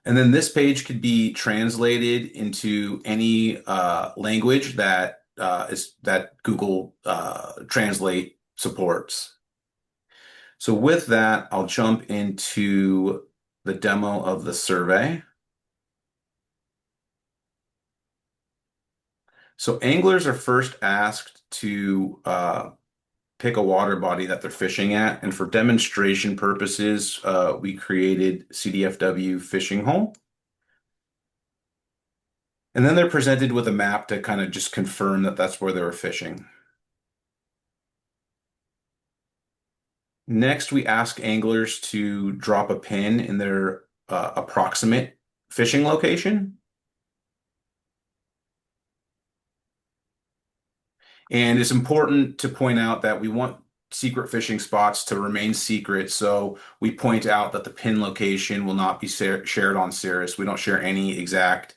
And then this page could be translated into any language that Google Translate supports. So with that, I'll jump into the demo of the survey. So anglers are first asked to pick a water body that they're fishing at. And for demonstration purposes, we created CDFW fishing hole. And then they're presented with a map to kind of just confirm that that's where they were fishing. Next, we ask anglers to drop a pin in their approximate fishing location. And it's important to point out that we want secret fishing spots to remain secret. So we point out that the pin location will not be shared on CIRAS. We don't share any exact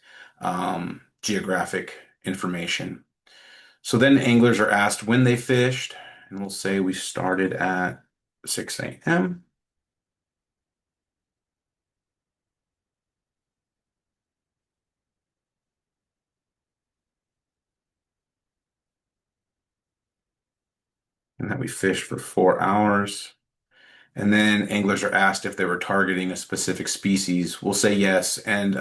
geographic information. So then anglers are asked when they fished, and we'll say we started at 6 a.m. and that we fished for 4 hours. And then anglers are asked if they were targeting a specific species. We'll say yes. And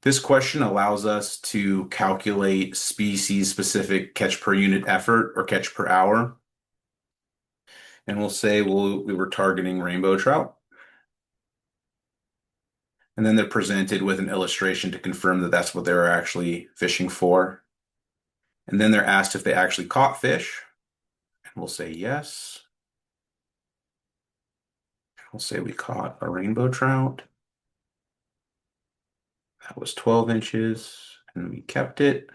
this question allows us to calculate species-specific catch per unit effort or catch per hour. And we'll say we were targeting rainbow trout. And then they're presented with an illustration to confirm that that's what they were actually fishing for. And then they're asked if they actually caught fish. And we'll say yes. We'll say we caught a rainbow trout. That was 12 inches, and we kept it.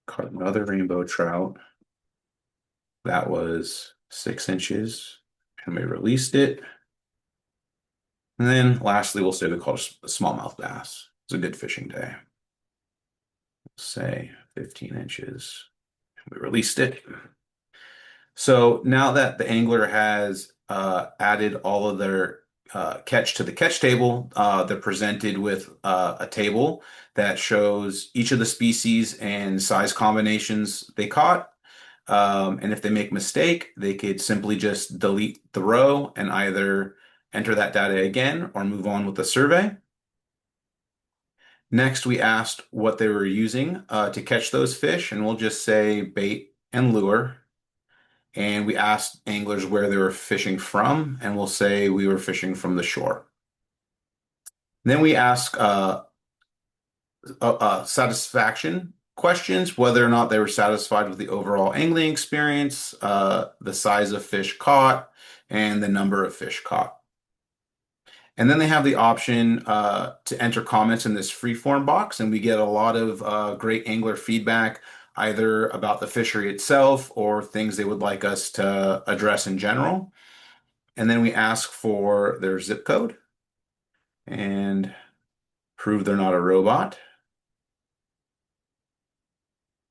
Caught another rainbow trout. That was 6 inches, and we released it. And then lastly, we'll say we caught a smallmouth bass. It's a good fishing day. Say 15 inches. We released it. So now that the angler has added all of their catch to the catch table, they're presented with a table that shows each of the species and size combinations they caught. And if they make a mistake, they could simply just delete the row and either enter that data again or move on with the survey. Next, we asked what they were using to catch those fish, and we'll just say bait and lure. And we asked anglers where they were fishing from, and we'll say we were fishing from the shore. Then we ask satisfaction questions, whether or not they were satisfied with the overall angling experience, the size of fish caught, and the number of fish caught. And then they have the option to enter comments in this free-form box, and we get a lot of great angler feedback, either about the fishery itself or things they would like us to address in general. And then we ask for their zip code and prove they're not a robot.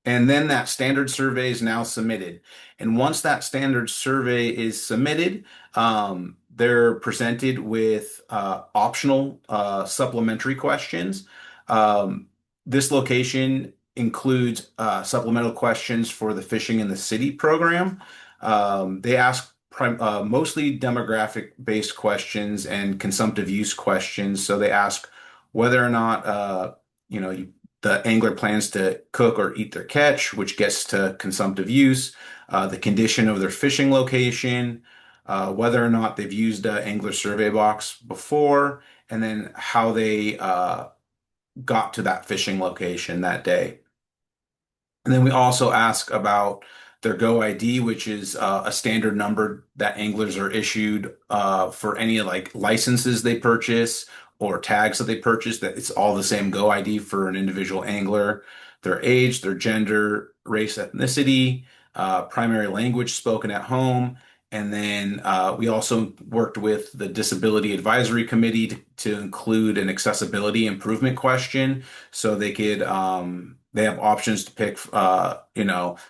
And then that standard survey is now submitted. And once that standard survey is submitted, they're presented with optional supplementary questions. This location includes supplemental questions for the Fishing in the City program. They ask mostly demographic-based questions and consumptive use questions. So they ask whether or not the angler plans to cook or eat their catch, which gets to consumptive use, the condition of their fishing location, whether or not they've used an angler survey box before, and then how they got to that fishing location that day. And then we also ask about their Go ID, which is a standard number that anglers are issued for any like licenses they purchase or tags that they purchase, that it's all the same Go ID for an individual angler, their age, their gender, race, ethnicity, primary language spoken at home. And then we also worked with the Disability Advisory Committee to include an accessibility improvement question. So they could, they have options to pick,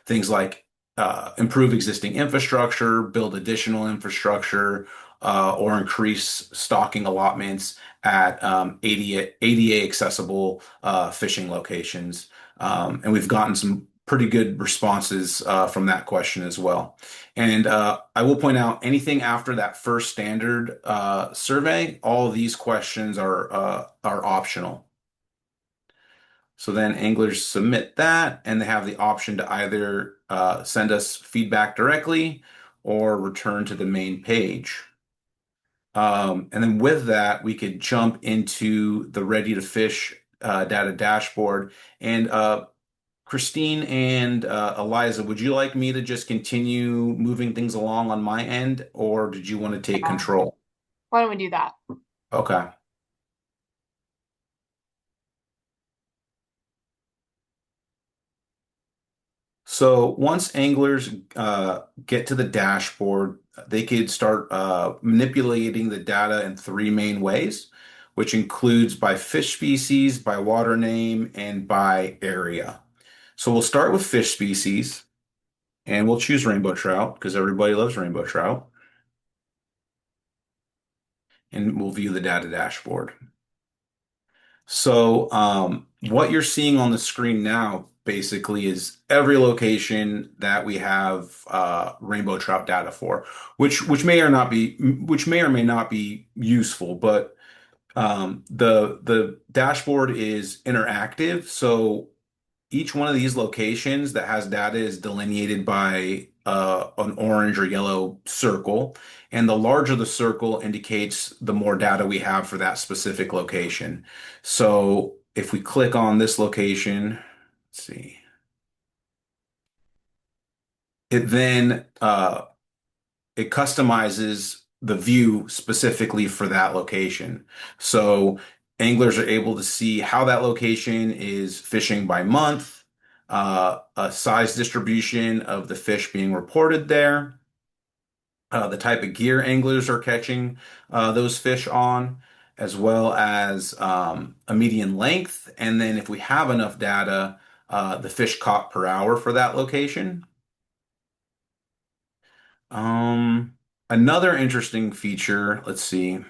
things like improve existing infrastructure, build additional infrastructure, or increase stocking allotments at ADA accessible fishing locations. And we've gotten some pretty good responses from that question as well. And I will point out anything after that first standard survey, all of these questions are optional. So then anglers submit that, and they have the option to either send us feedback directly or return to the main page. And then with that, we could jump into the ready to fish data dashboard. And Christine and Eliza, would you like me to just continue moving things along on my end, or did you want to take control? Why don't we do that? Okay. So once anglers get to the dashboard, they could start manipulating the data in three main ways, which includes by fish species, by water name, and by area. So we'll start with fish species, and we'll choose rainbow trout because everybody loves rainbow trout. And we'll view the data dashboard. So what you're seeing on the screen now basically is every location that we have rainbow trout data for, which may or may not be useful, but the dashboard is interactive. So each one of these locations that has data is delineated by an orange or yellow circle, and the larger the circle indicates the more data we have for that specific location. So if we click on this location, let's see, it then it customizes the view specifically for that location. So anglers are able to see how that location is fishing by month, a size distribution of the fish being reported there, the type of gear anglers are catching those fish on, as well as a median length. And then if we have enough data, the fish caught per hour for that location. Um, Another interesting feature, let's see.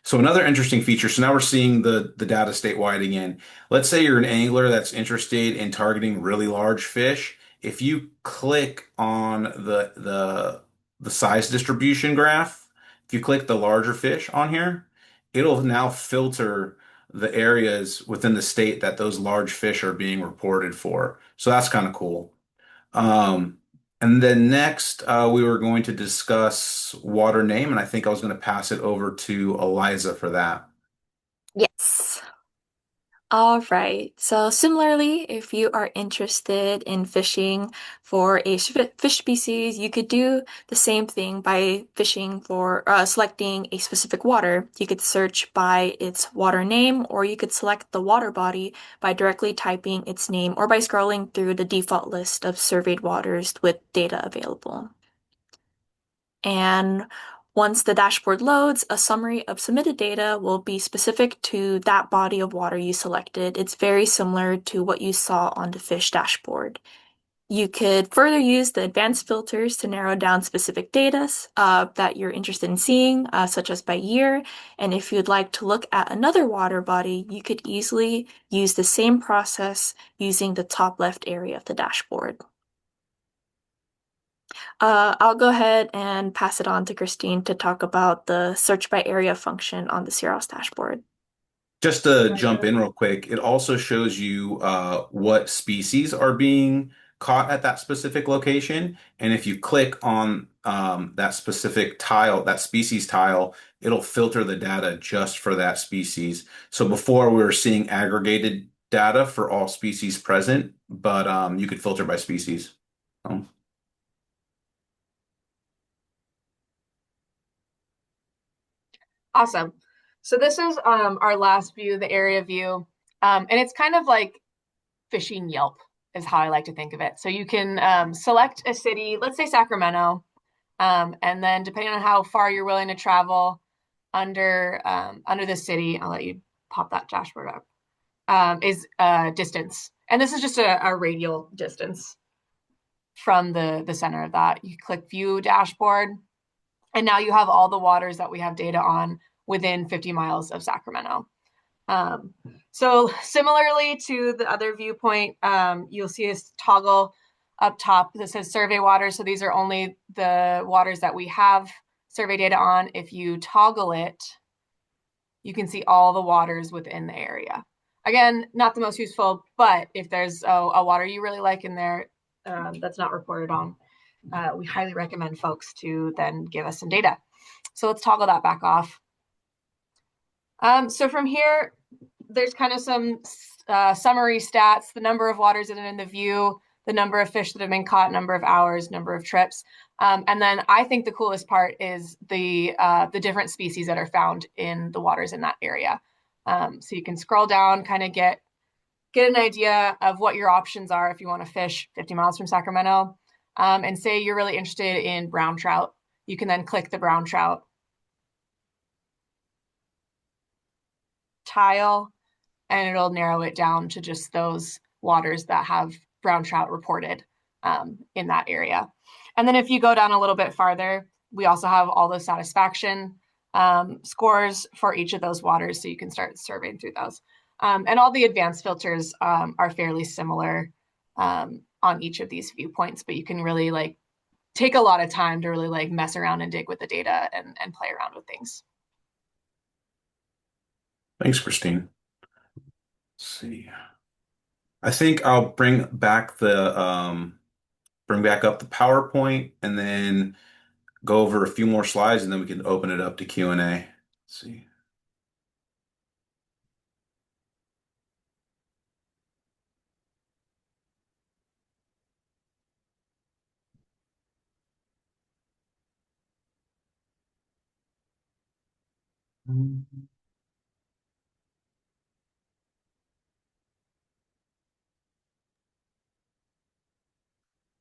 So another interesting feature, so now we're seeing the data statewide again. Let's say you're an angler that's interested in targeting really large fish. If you click on the size distribution graph, if you click the larger fish on here, it'll now filter the areas within the state that those large fish are being reported for. So that's kind of cool. Um, and then next, we were going to discuss water name, and I think I was going to pass it over to Eliza for that. Yes. All right. So similarly, if you are interested in fishing for a fish species, you could do the same thing by fishing for selecting a specific water. You could search by its water name, or you could select the water body by directly typing its name or by scrolling through the default list of surveyed waters with data available. And once the dashboard loads, a summary of submitted data will be specific to that body of water you selected. It's very similar to what you saw on the fish dashboard. You could further use the advanced filters to narrow down specific data that you're interested in seeing, such as by year. And if you'd like to look at another water body, you could easily use the same process using the top left area of the dashboard. I'll go ahead and pass it on to Christine to talk about the search by area function on the CIRAS dashboard. Just to jump in real quick, it also shows you what species are being caught at that specific location. And if you click on that specific tile, that species tile, it'll filter the data just for that species. So before we were seeing aggregated data for all species present, but you could filter by species. Awesome. So this is our last view, the area view. And it's kind of like fishing Yelp is how I like to think of it. So you can select a city, let's say Sacramento, and then depending on how far you're willing to travel under the city, I'll let you pop that dashboard up, is distance. And this is just a radial distance from the center of that. You click view dashboard, and now you have all the waters that we have data on within 50 miles of Sacramento. So similarly to the other viewpoint, you'll see this toggle up top that says survey waters. So these are only the waters that we have survey data on. If you toggle it, you can see all the waters within the area. Again, not the most useful, but if there's a water you really like in there that's not reported on, we highly recommend folks to then give us some data. So let's toggle that back off. So from here, there's kind of some summary stats, the number of waters that are in the view, the number of fish that have been caught, number of hours, number of trips. And then I think the coolest part is the different species that are found in the waters in that area. So you can scroll down, kind of get an idea of what your options are if you want to fish 50 miles from Sacramento. And say you're really interested in brown trout. You can then click the brown trout tile, and it'll narrow it down to just those waters that have brown trout reported in that area. And then if you go down a little bit farther, we also have all those satisfaction scores for each of those waters, so you can start surveying through those. And all the advanced filters are fairly similar on each of these viewpoints, but you can really like take a lot of time to really like mess around and dig with the data and play around with things. Thanks, Christine. Let's see. I think I'll bring back up the PowerPoint and then go over a few more slides and then we can open it up to Q&A. Let's see.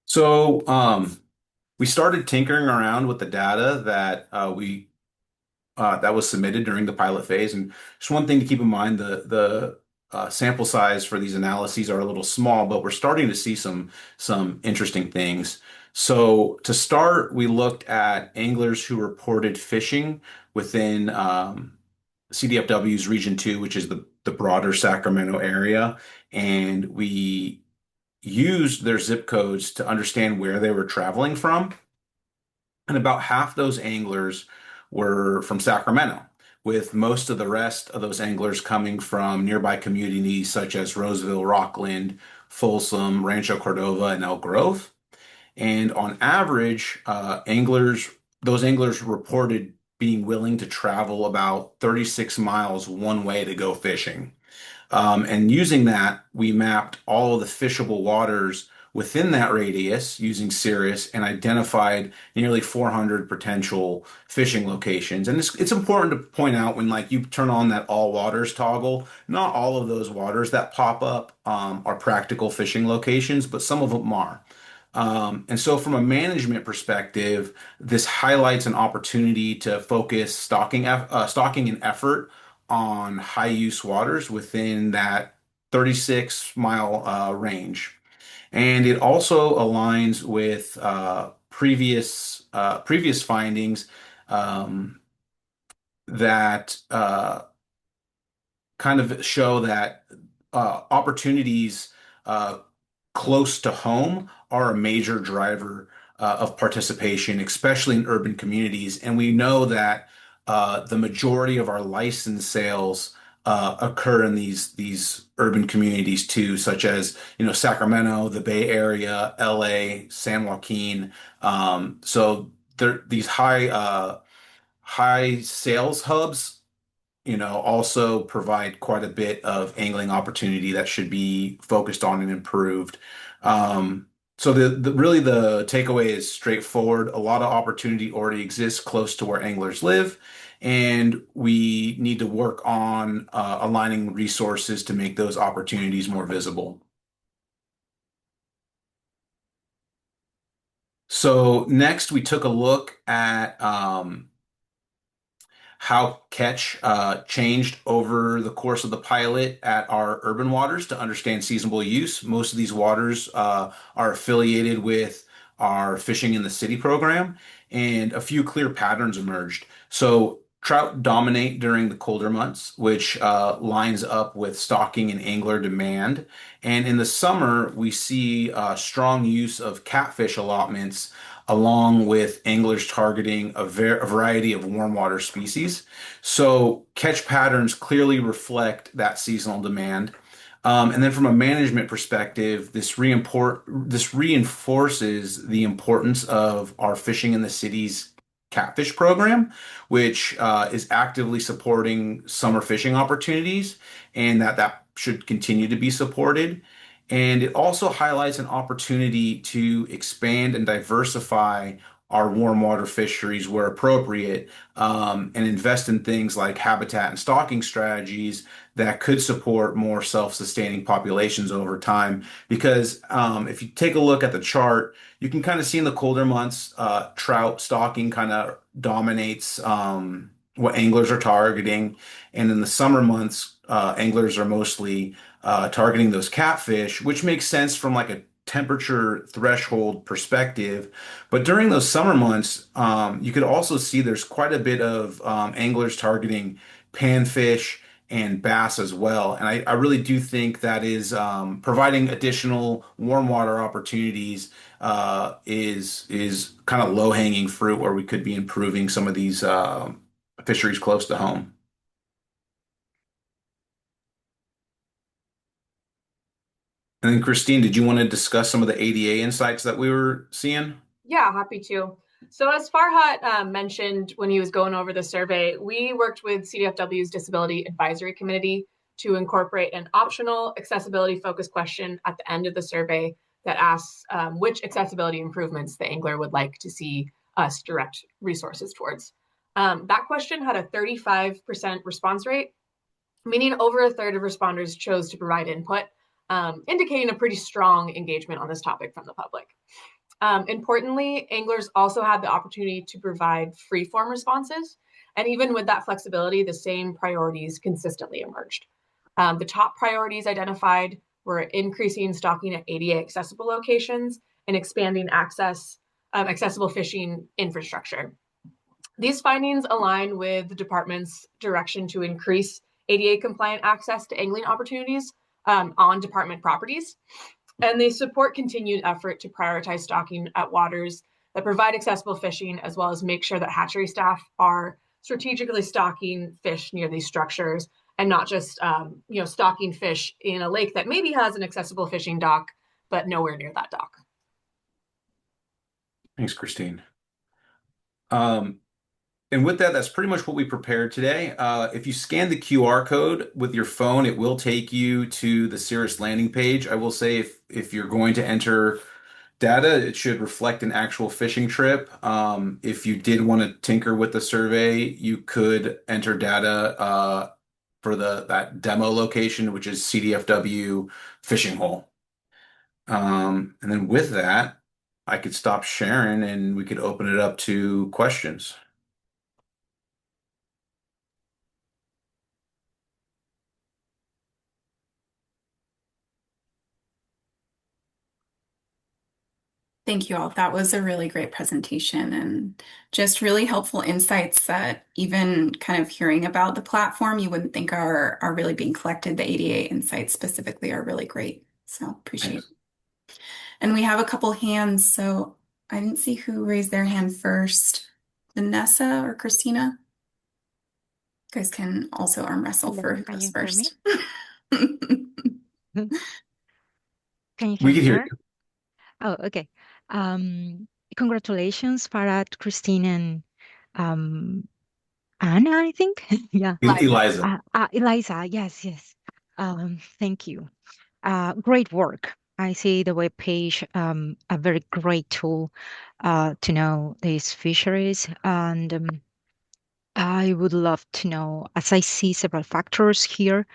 So we started tinkering around with the data that was submitted during the pilot phase. And just one thing to keep in mind, the sample size for these analyses are a little small, but we're starting to see some interesting things. So to start, we looked at anglers who reported fishing within CDFW's Region 2, which is the broader Sacramento area, and we used their zip codes to understand where they were traveling from. And about half those anglers were from Sacramento, with most of the rest of those anglers coming from nearby communities such as Roseville, Rockland, Folsom, Rancho Cordova, and Elk Grove. And on average, those anglers reported being willing to travel about 36 miles one way to go fishing. And using that, we mapped all of the fishable waters within that radius using CIRAS and identified nearly 400 potential fishing locations. And it's important to point out when like you turn on that all waters toggle, not all of those waters that pop up are practical fishing locations, but some of them are. And so from a management perspective, this highlights an opportunity to focus stocking and effort on high use waters within that 36-mile range. And it also aligns with previous findings that kind of show that opportunities close to home are a major driver of participation, especially in urban communities. And we know that the majority of our license sales occur in these urban communities too, such as Sacramento, the Bay Area, LA, San Joaquin. So these high sales hubs also provide quite a bit of angling opportunity that should be focused on and improved. So really the takeaway is straightforward. A lot of opportunity already exists close to where anglers live, and we need to work on aligning resources to make those opportunities more visible. So next we took a look at how catch changed over the course of the pilot at our urban waters to understand seasonable use. Most of these waters are affiliated with our Fishing in the City program, and a few clear patterns emerged. So trout dominate during the colder months, which lines up with stocking and angler demand. And in the summer, we see strong use of catfish allotments along with anglers targeting a variety of warm water species. So catch patterns clearly reflect that seasonal demand. And then from a management perspective, this reinforces the importance of our Fishing in the Cities catfish program, which is actively supporting summer fishing opportunities, and that should continue to be supported. And it also highlights an opportunity to expand and diversify our warm water fisheries where appropriate, and invest in things like habitat and stocking strategies that could support more self-sustaining populations over time. Because if you take a look at the chart, you can kind of see in the colder months, trout stocking kind of dominates what anglers are targeting. And in the summer months, anglers are mostly targeting those catfish, which makes sense from like a temperature threshold perspective. But during those summer months, you could also see there's quite a bit of anglers targeting panfish and bass as well. And I really do think that is providing additional warm water opportunities is kind of low hanging fruit where we could be improving some of these fisheries close to home. And then Christine, did you want to discuss some of the ADA insights that we were seeing? Yeah, happy to. So as Farhat mentioned when he was going over the survey, we worked with CDFW's Disability Advisory Committee to incorporate an optional accessibility focused question at the end of the survey that asks which accessibility improvements the angler would like to see us direct resources towards. That question had a 35% response rate, meaning over a third of responders chose to provide input, indicating a pretty strong engagement on this topic from the public. Importantly, anglers also had the opportunity to provide free-form responses, and even with that flexibility, the same priorities consistently emerged. The top priorities identified were increasing stocking at ADA accessible locations and expanding accessible fishing infrastructure. These findings align with the department's direction to increase ADA compliant access to angling opportunities on department properties. And they support continued effort to prioritize stocking at waters that provide accessible fishing, as well as make sure that hatchery staff are strategically stocking fish near these structures and not just stocking fish in a lake that maybe has an accessible fishing dock, but nowhere near that dock. Thanks, Christine. And with that, that's pretty much what we prepared today. If you scan the QR code with your phone, it will take you to the CIRAS landing page. I will say if you're going to enter data, it should reflect an actual fishing trip. If you did want to tinker with the survey, you could enter data for that demo location, which is CDFW fishing hole. And then with that, I could stop sharing and we could open it up to questions. Thank you all. That was a really great presentation and just really helpful insights that even kind of hearing about the platform you wouldn't think are really being collected. The ADA insights specifically are really great. So appreciate it. And we have a couple hands, so I didn't see who raised their hand first. Vanessa or Christina? You guys can also arm wrestle for who goes first. Can you hear We can me hear better? you. Oh, okay. Congratulations, Farad, Christine, and Anna, I think. Yeah. Eliza. Eliza, yes, yes. Thank you. Great work. I see the web page, a very great tool to know these fisheries. And I would love to know, as I see several factors here,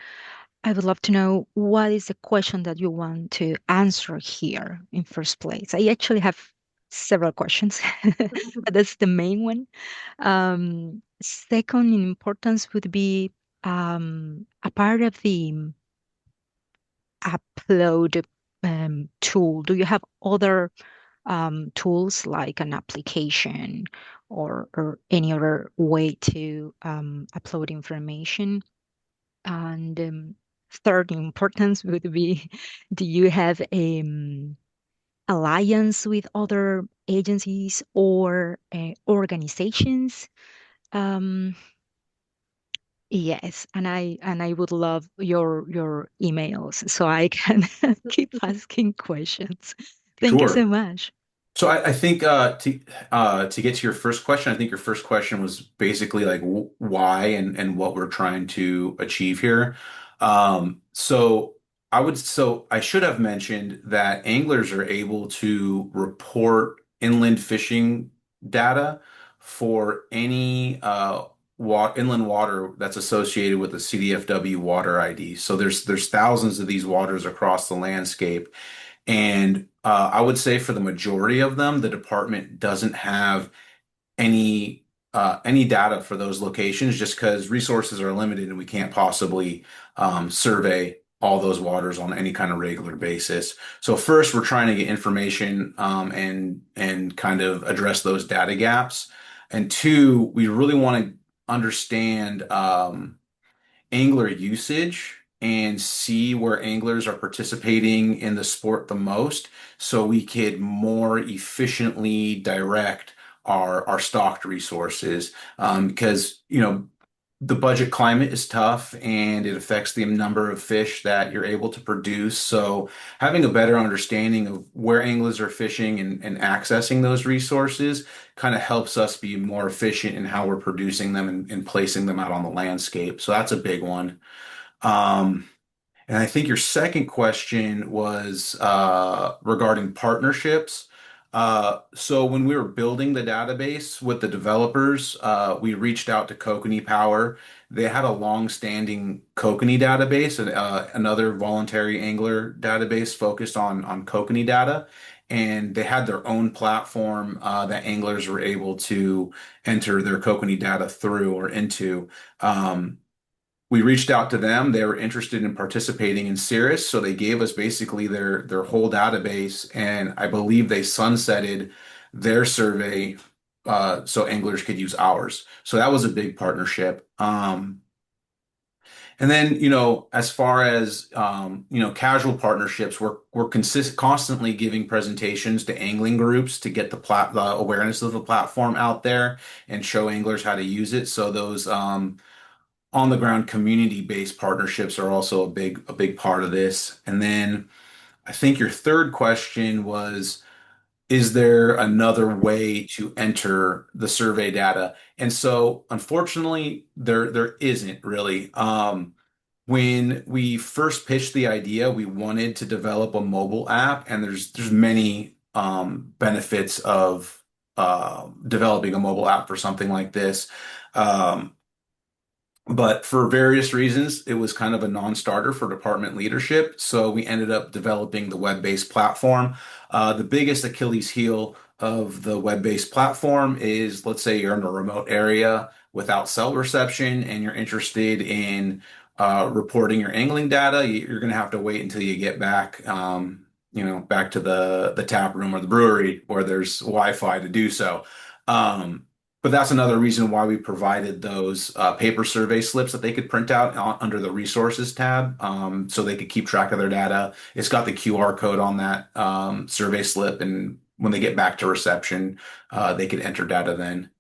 I would love to know what is the question that you want to answer here in first place. I actually have several questions, but that's the main one. Second in importance would be a part of the upload tool. Do you have other tools like an application or any other way to upload information? And third in importance would be, do you have alliance with other agencies or organizations? Um, yes, and I would love your emails so I can keep asking questions. Thank you so Sure. much. So I think to get to your first question, I think your first question was basically like why and what we're trying to achieve here. So I should have mentioned that anglers are able to report inland fishing data for any inland water that's associated with the CDFW water ID. So there's thousands of these waters across the landscape. And I would say for the majority of them, the department doesn't have any any data for those locations just because resources are limited and we can't possibly survey all those waters on any kind of regular basis. So first, we're trying to get information and kind of address those data gaps. And two, we really want to understand angler usage and see where anglers are participating in the sport the most so we could more efficiently direct our stocked resources. Because, the budget climate is tough and it affects the number of fish that you're able to produce. So having a better understanding of where anglers are fishing and accessing those resources kind of helps us be more efficient in how we're producing them and placing them out on the landscape. So that's a big one. Um, and I think your second question was regarding partnerships. So when we were building the database with the developers, we reached out to Kokanee Power. They had a long-standing Kokanee database, and another voluntary angler database focused on Kokanee data. And they had their own platform that anglers were able to enter their Kokanee data through or into. We reached out to them. They were interested in participating in CIRAS, so they gave us basically their whole database, and I believe they sunsetted their survey so anglers could use ours. So that was a big partnership. And then, as far as casual partnerships, we're constantly giving presentations to angling groups to get the awareness of the platform out there and show anglers how to use it. So those on the ground community-based partnerships are also a big part of this. And then I think your third question was, is there another way to enter the survey data? And so unfortunately, there isn't really. When we first pitched the idea, we wanted to develop a mobile app, and there's many benefits of developing a mobile app for something like this. Um, but for various reasons, it was kind of a non-starter for department leadership. So we ended up developing the web-based platform. The biggest Achilles heel of the web-based platform is, let's say you're in a remote area without cell reception and you're interested in reporting your angling data. You're going to have to wait until you get back, back to the tap room or the brewery where there's Wi-Fi to do so. Um, but that's another reason why we provided those paper survey slips that they could print out under the resources tab, so they could keep track of their data. It's got the QR code on that survey slip, and when they get back to reception, they could enter data then.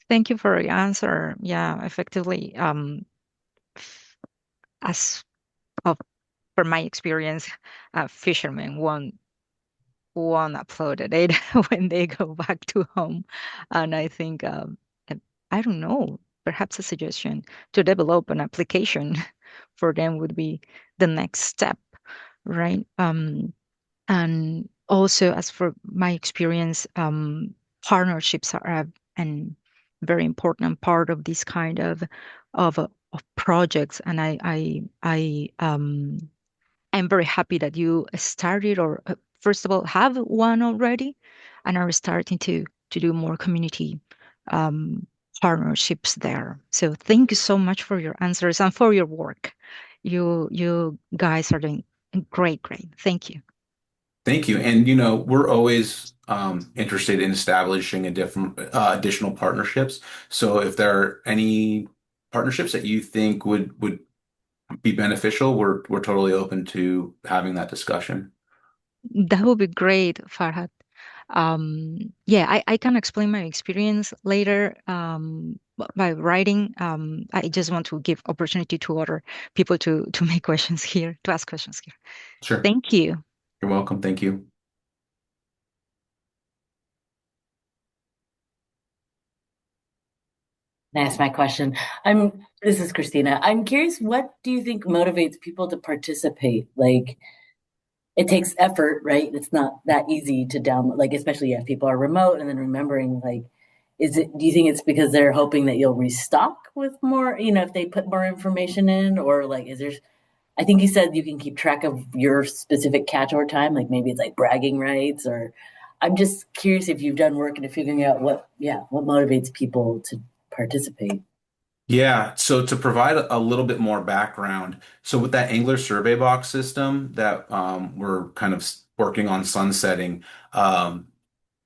Thank you for your answer. Yeah, effectively, as of from my experience, fishermen won't upload the data when they go back to home. And I think, and I don't know, perhaps a suggestion to develop an application for them would be the next step, right? And also, as for my experience, partnerships are an very important part of this kind of projects. And I'm very happy that you started, or first of all, have one already, and are starting to do more community um, partnerships there. So thank you so much for your answers and for your work. You guys are doing great, great. Thank you. Thank you. And we're always interested in establishing a different additional partnerships. So if there are any partnerships that you think would be beneficial, we're totally open to having that discussion. That would be great, Farhad. Yeah, I can explain my experience later by writing. I just want to give opportunity to other people to make questions here, to ask questions here. Sure. Thank you. You're welcome. Thank you. That's my question. This is Christina. I'm curious, what do you think motivates people to participate? Like, it takes effort, right? It's not that easy to download, like, especially if people are remote and then remembering, like, do you think it's because they're hoping that you'll restock with more, if they put more information in, or like, I think you said you can keep track of your specific catch over time, like maybe it's like bragging rights, or I'm just curious if you've done work into figuring out what motivates people to participate. Yeah, so to provide a little bit more background, so with that Angler survey box system that we're kind of working on sunsetting, um,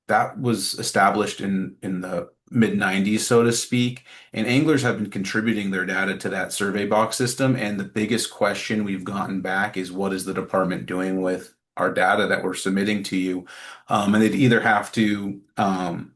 that was established in the mid 90s, so to speak. And anglers have been contributing their data to that survey box system. And the biggest question we've gotten back is what is the department doing with our data that we're submitting to you? And they'd either have to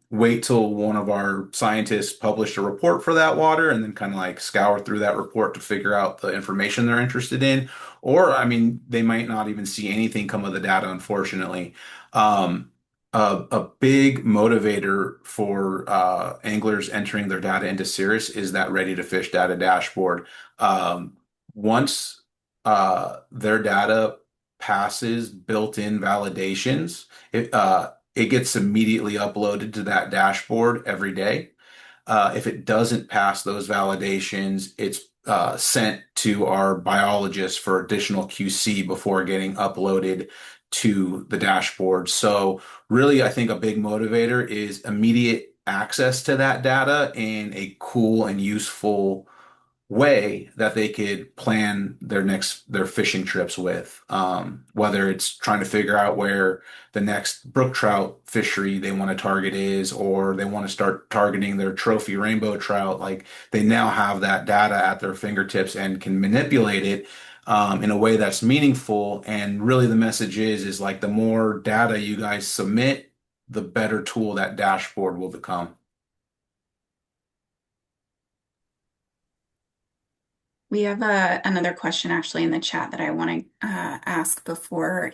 wait till one of our scientists published a report for that water and then kind of like scour through that report to figure out the information they're interested in. Or, I mean, they might not even see anything come of the data, unfortunately. Um, a big motivator for anglers entering their data into CIRAS is that ready to fish data dashboard. Once their data passes built-in validations, it gets immediately uploaded to that dashboard every day. If it doesn't pass those validations, it's sent to our biologists for additional QC before getting uploaded to the dashboard. So really, I think a big motivator is immediate access to that data in a cool and useful way that they could plan their fishing trips with. Whether it's trying to figure out where the next brook trout fishery they want to target is, or they want to start targeting their trophy rainbow trout, like they now have that data at their fingertips and can manipulate it in a way that's meaningful. And really the message is like the more data you guys submit, the better tool that dashboard will become. We have another question actually in the chat that I want to ask before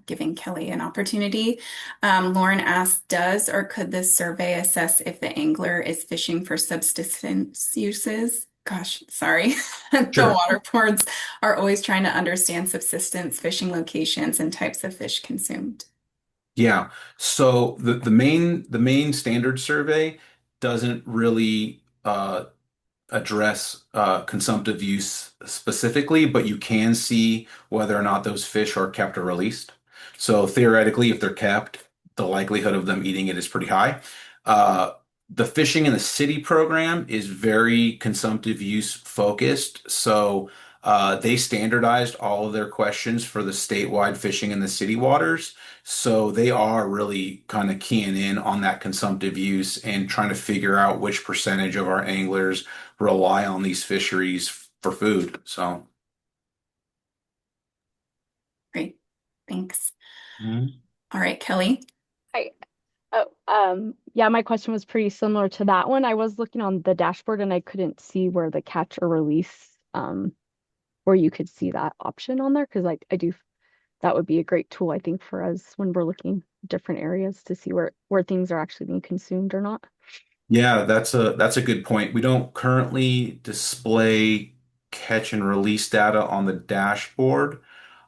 giving Kelly an opportunity. Lauren asked, does or could this survey assess if the angler is fishing for subsistence uses? Gosh, sorry. The Sure. water boards are always trying to understand subsistence fishing locations and types of fish consumed. Yeah. So the main standard survey doesn't really address consumptive use specifically, but you can see whether or not those fish are kept or released. So theoretically, if they're kept, the likelihood of them eating it is pretty high. Uh, the fishing in the city program is very consumptive use focused. So they standardized all of their questions for the statewide fishing in the city waters. So they are really kind of keying in on that consumptive use and trying to figure out which percentage of our anglers rely on these fisheries for food. So, Great, thanks. Mhm. All right, Kelly. Hi. Oh, yeah, my question was pretty similar to that one. I was looking on the dashboard and I couldn't see where the catch or release, where you could see that option on there because like I do, that would be a great tool I think for us when we're looking different areas to see where things are actually being consumed or not. Yeah, that's a good point. We don't currently display catch and release data on the dashboard.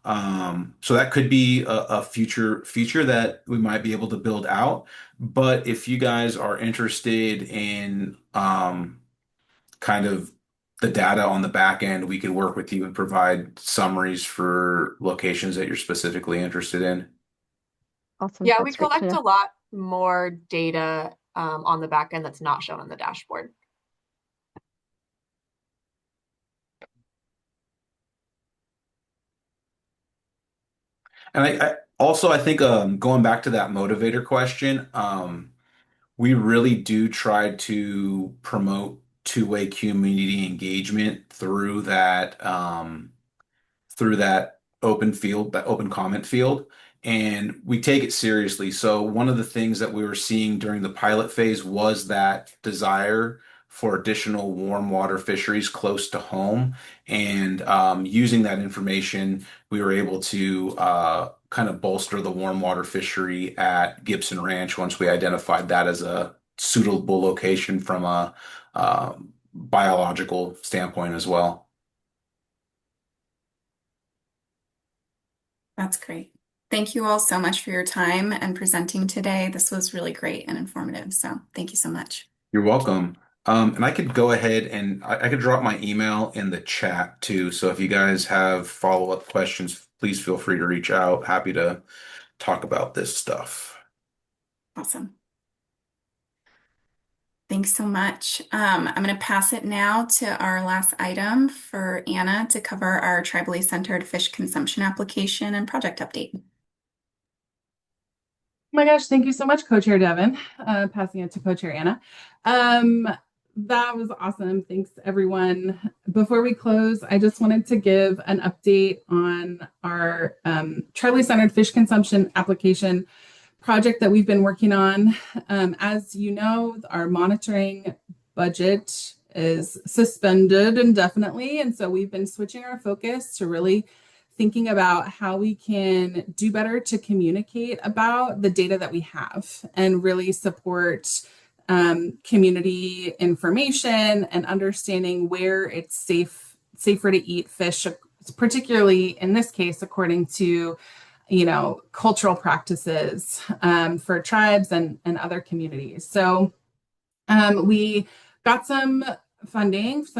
So that could be a future feature that we might be able to build out. But if you guys are interested in kind of the data on the back end, we could work with you and provide summaries for locations that you're specifically interested in. Awesome. Yeah, we That's great to collect a know. lot more data on the back end that's not shown on the dashboard. And I think going back to that motivator question, we really do try to promote two-way community engagement through that open field, that open comment field, and we take it seriously. So one of the things that we were seeing during the pilot phase was that desire for additional warm water fisheries close to home. And using that information, we were able to kind of bolster the warm water fishery at Gibson Ranch once we identified that as a suitable location from a biological standpoint as well. That's great. Thank you all so much for your time and presenting today. This was really great and informative. So thank you so much. You're welcome. And I could go ahead and I could drop my email in the chat too. So if you guys have follow-up questions, please feel free to reach out. Happy to talk about this stuff. Awesome. Thanks so much. I'm going to pass it now to our last item for Anna to cover our tribally centered fish consumption application and project update. Oh my gosh, thank you so much, Co-Chair Devin. Passing it to Co-Chair Anna. That was awesome. Thanks, everyone. Before we close, I just wanted to give an update on our tribally centered fish consumption application project that we've been working on. As you know, our monitoring budget is suspended indefinitely, and so we've been switching our focus to really thinking about how we can do better to communicate about the data that we have and really support community information and understanding where it's safer to eat fish, particularly in this case, according to cultural practices for tribes and other communities. So we got some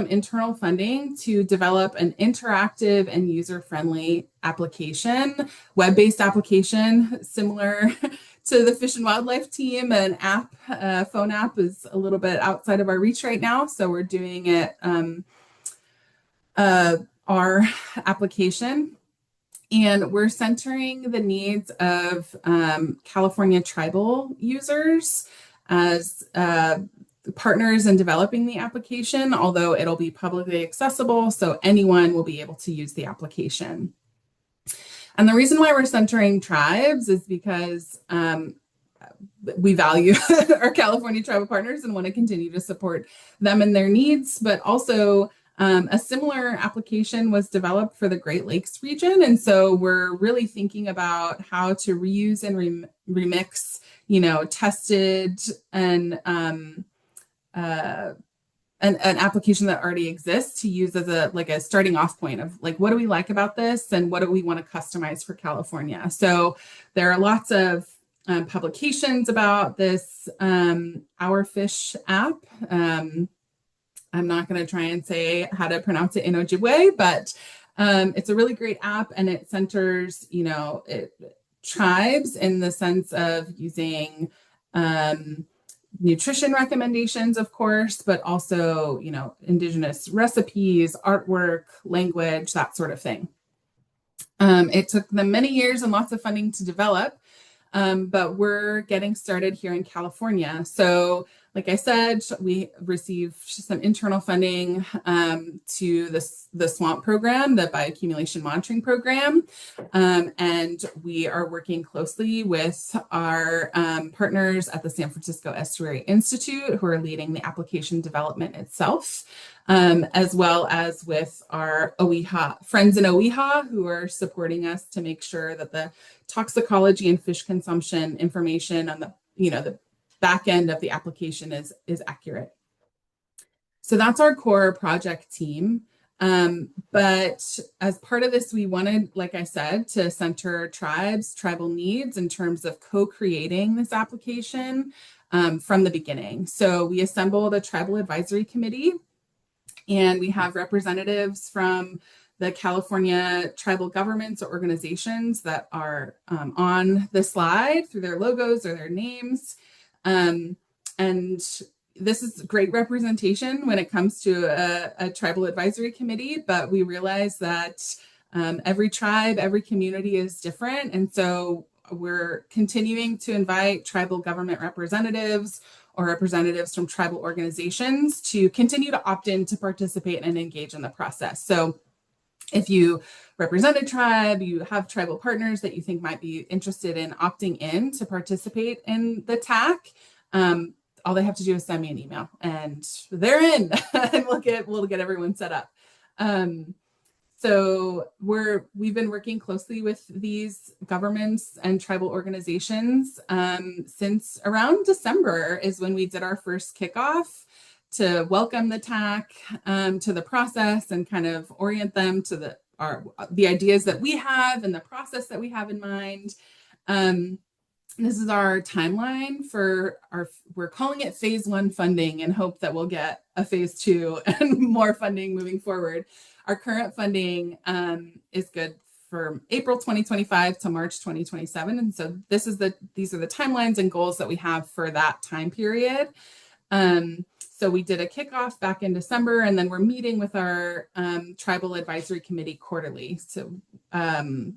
internal funding to develop an interactive and user-friendly application, web-based application, similar to the Fish and Wildlife team. An app, phone app is a little bit outside of our reach right now. So we're doing it, our application. And we're centering the needs of California tribal users as partners in developing the application, although it'll be publicly accessible, so anyone will be able to use the application. And the reason why we're centering tribes is because we value our California tribal partners and want to continue to support them and their needs, but also a similar application was developed for the Great Lakes region. And so we're really thinking about how to reuse and remix, tested and an application that already exists to use as a starting off point of what do we like about this and what do we want to customize for California. So there are lots of publications about this Our Fish app. I'm not going to try and say how to pronounce it in Ojibwe, but it's a really great app, and it centers, tribes in the sense of using nutrition recommendations, of course, but also, indigenous recipes, artwork, language, that sort of thing. It took them many years and lots of funding to develop, but we're getting started here in California. So like I said, we received some internal funding to the SWAMP program, the bioaccumulation monitoring program. And we are working closely with our partners at the San Francisco Estuary Institute, who are leading the application development itself, as well as with our friends in OEHA, who are supporting us to make sure that the toxicology and fish consumption information on the back end of the application is accurate. So that's our core project team. But as part of this, we wanted, like I said, to center tribal needs in terms of co-creating this application from the beginning. So we assembled a tribal advisory committee, and we have representatives from the California tribal governments or organizations that are on the slide through their logos or their names. And this is great representation when it comes to a tribal advisory committee, but we realize that every tribe, every community is different. And so we're continuing to invite tribal government representatives or representatives from tribal organizations to continue to opt in to participate and engage in the process. So if you represent a tribe, you have tribal partners that you think might be interested in opting in to participate in the TAC, all they have to do is send me an email and they're in, and we'll get everyone set up. So we've been working closely with these governments and tribal organizations since around December is when we did our first kickoff to welcome the TAC to the process and kind of orient them to the ideas that we have and the process that we have in mind. This is our timeline for we're calling it phase 1 funding and hope that we'll get a phase 2 and more funding moving forward. Our current funding is good from April 2025 to March 2027. And so these are the timelines and goals that we have for that time period. So we did a kickoff back in December, and then we're meeting with our tribal advisory committee quarterly. So 1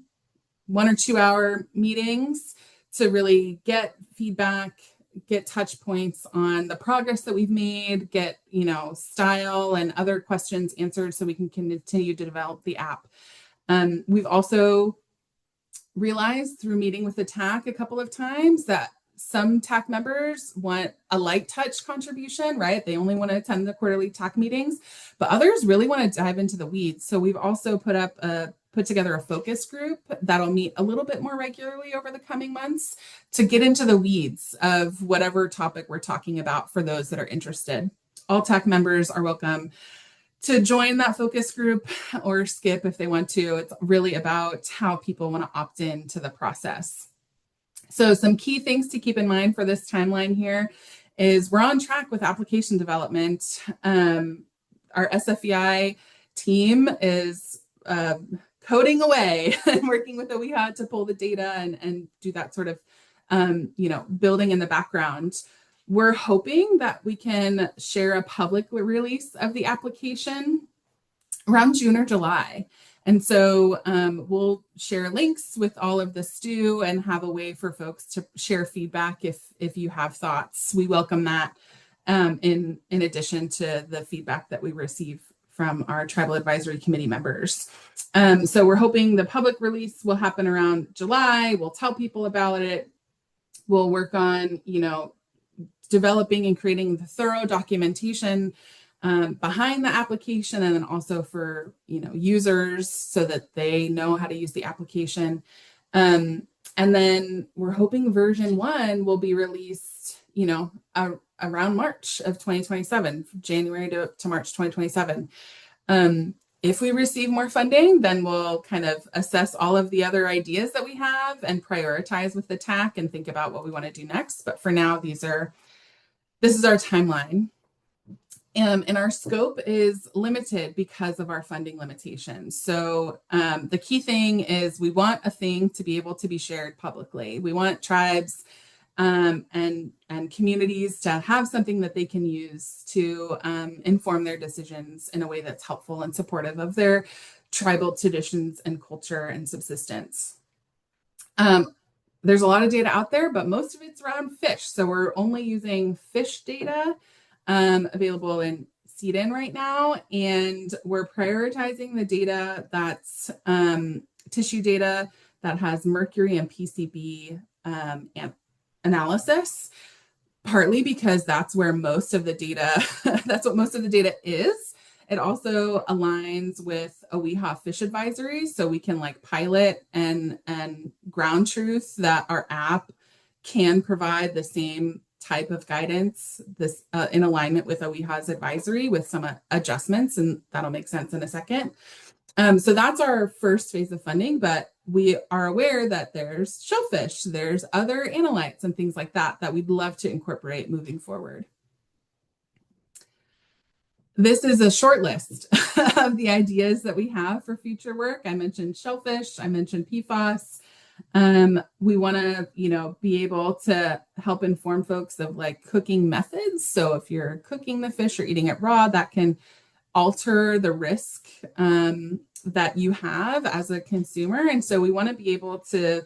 or 2 hour meetings to really get feedback, get touch points on the progress that we've made, get, style and other questions answered so we can continue to develop the app. We've also realized through meeting with the TAC a couple of times that some TAC members want a light touch contribution, right? They only want to attend the quarterly TAC meetings, but others really want to dive into the weeds. So we've also put together a focus group that'll meet a little bit more regularly over the coming months to get into the weeds of whatever topic we're talking about for those that are interested. All TAC members are welcome to join that focus group or skip if they want to. It's really about how people want to opt in to the process. So some key things to keep in mind for this timeline here is we're on track with application development. Our SFEI team is coding away and working with OEHA to pull the data and do that sort of, building in the background. We're hoping that we can share a public release of the application around June or July. And so we'll share links with all of the STU and have a way for folks to share feedback if you have thoughts. We welcome that in addition to the feedback that we receive from our Tribal Advisory Committee members. So we're hoping the public release will happen around July. We'll tell people about it. We'll work on, developing and creating the thorough documentation behind the application, and then also for users so that they know how to use the application. And then we're hoping version 1 will be released, around March of 2027, January to March 2027. If we receive more funding, then we'll kind of assess all of the other ideas that we have and prioritize with the TAC and think about what we want to do next. But for now, this is our timeline. And our scope is limited because of our funding limitations. So the key thing is we want a thing to be able to be shared publicly. We want tribes and communities to have something that they can use to inform their decisions in a way that's helpful and supportive of their tribal traditions and culture and subsistence. There's a lot of data out there, but most of it's around fish. So we're only using fish data available in CIRAS right now, and we're prioritizing the data that's tissue data that has mercury and PCB analysis, partly because that's where most of the data, that's what most of the data is. It also aligns with OEHA fish advisories, so we can pilot and ground truth that our app can provide the same type of guidance in alignment with OEHA's advisory with some adjustments, and that'll make sense in a second. So that's our first phase of funding, but we are aware that there's shellfish, there's other analytes and things like that we'd love to incorporate moving forward. This is a short list of the ideas that we have for future work. I mentioned shellfish, I mentioned PFAS. We want to, be able to help inform folks of cooking methods. So if you're cooking the fish or eating it raw, that can alter the risk that you have as a consumer. And so we want to be able to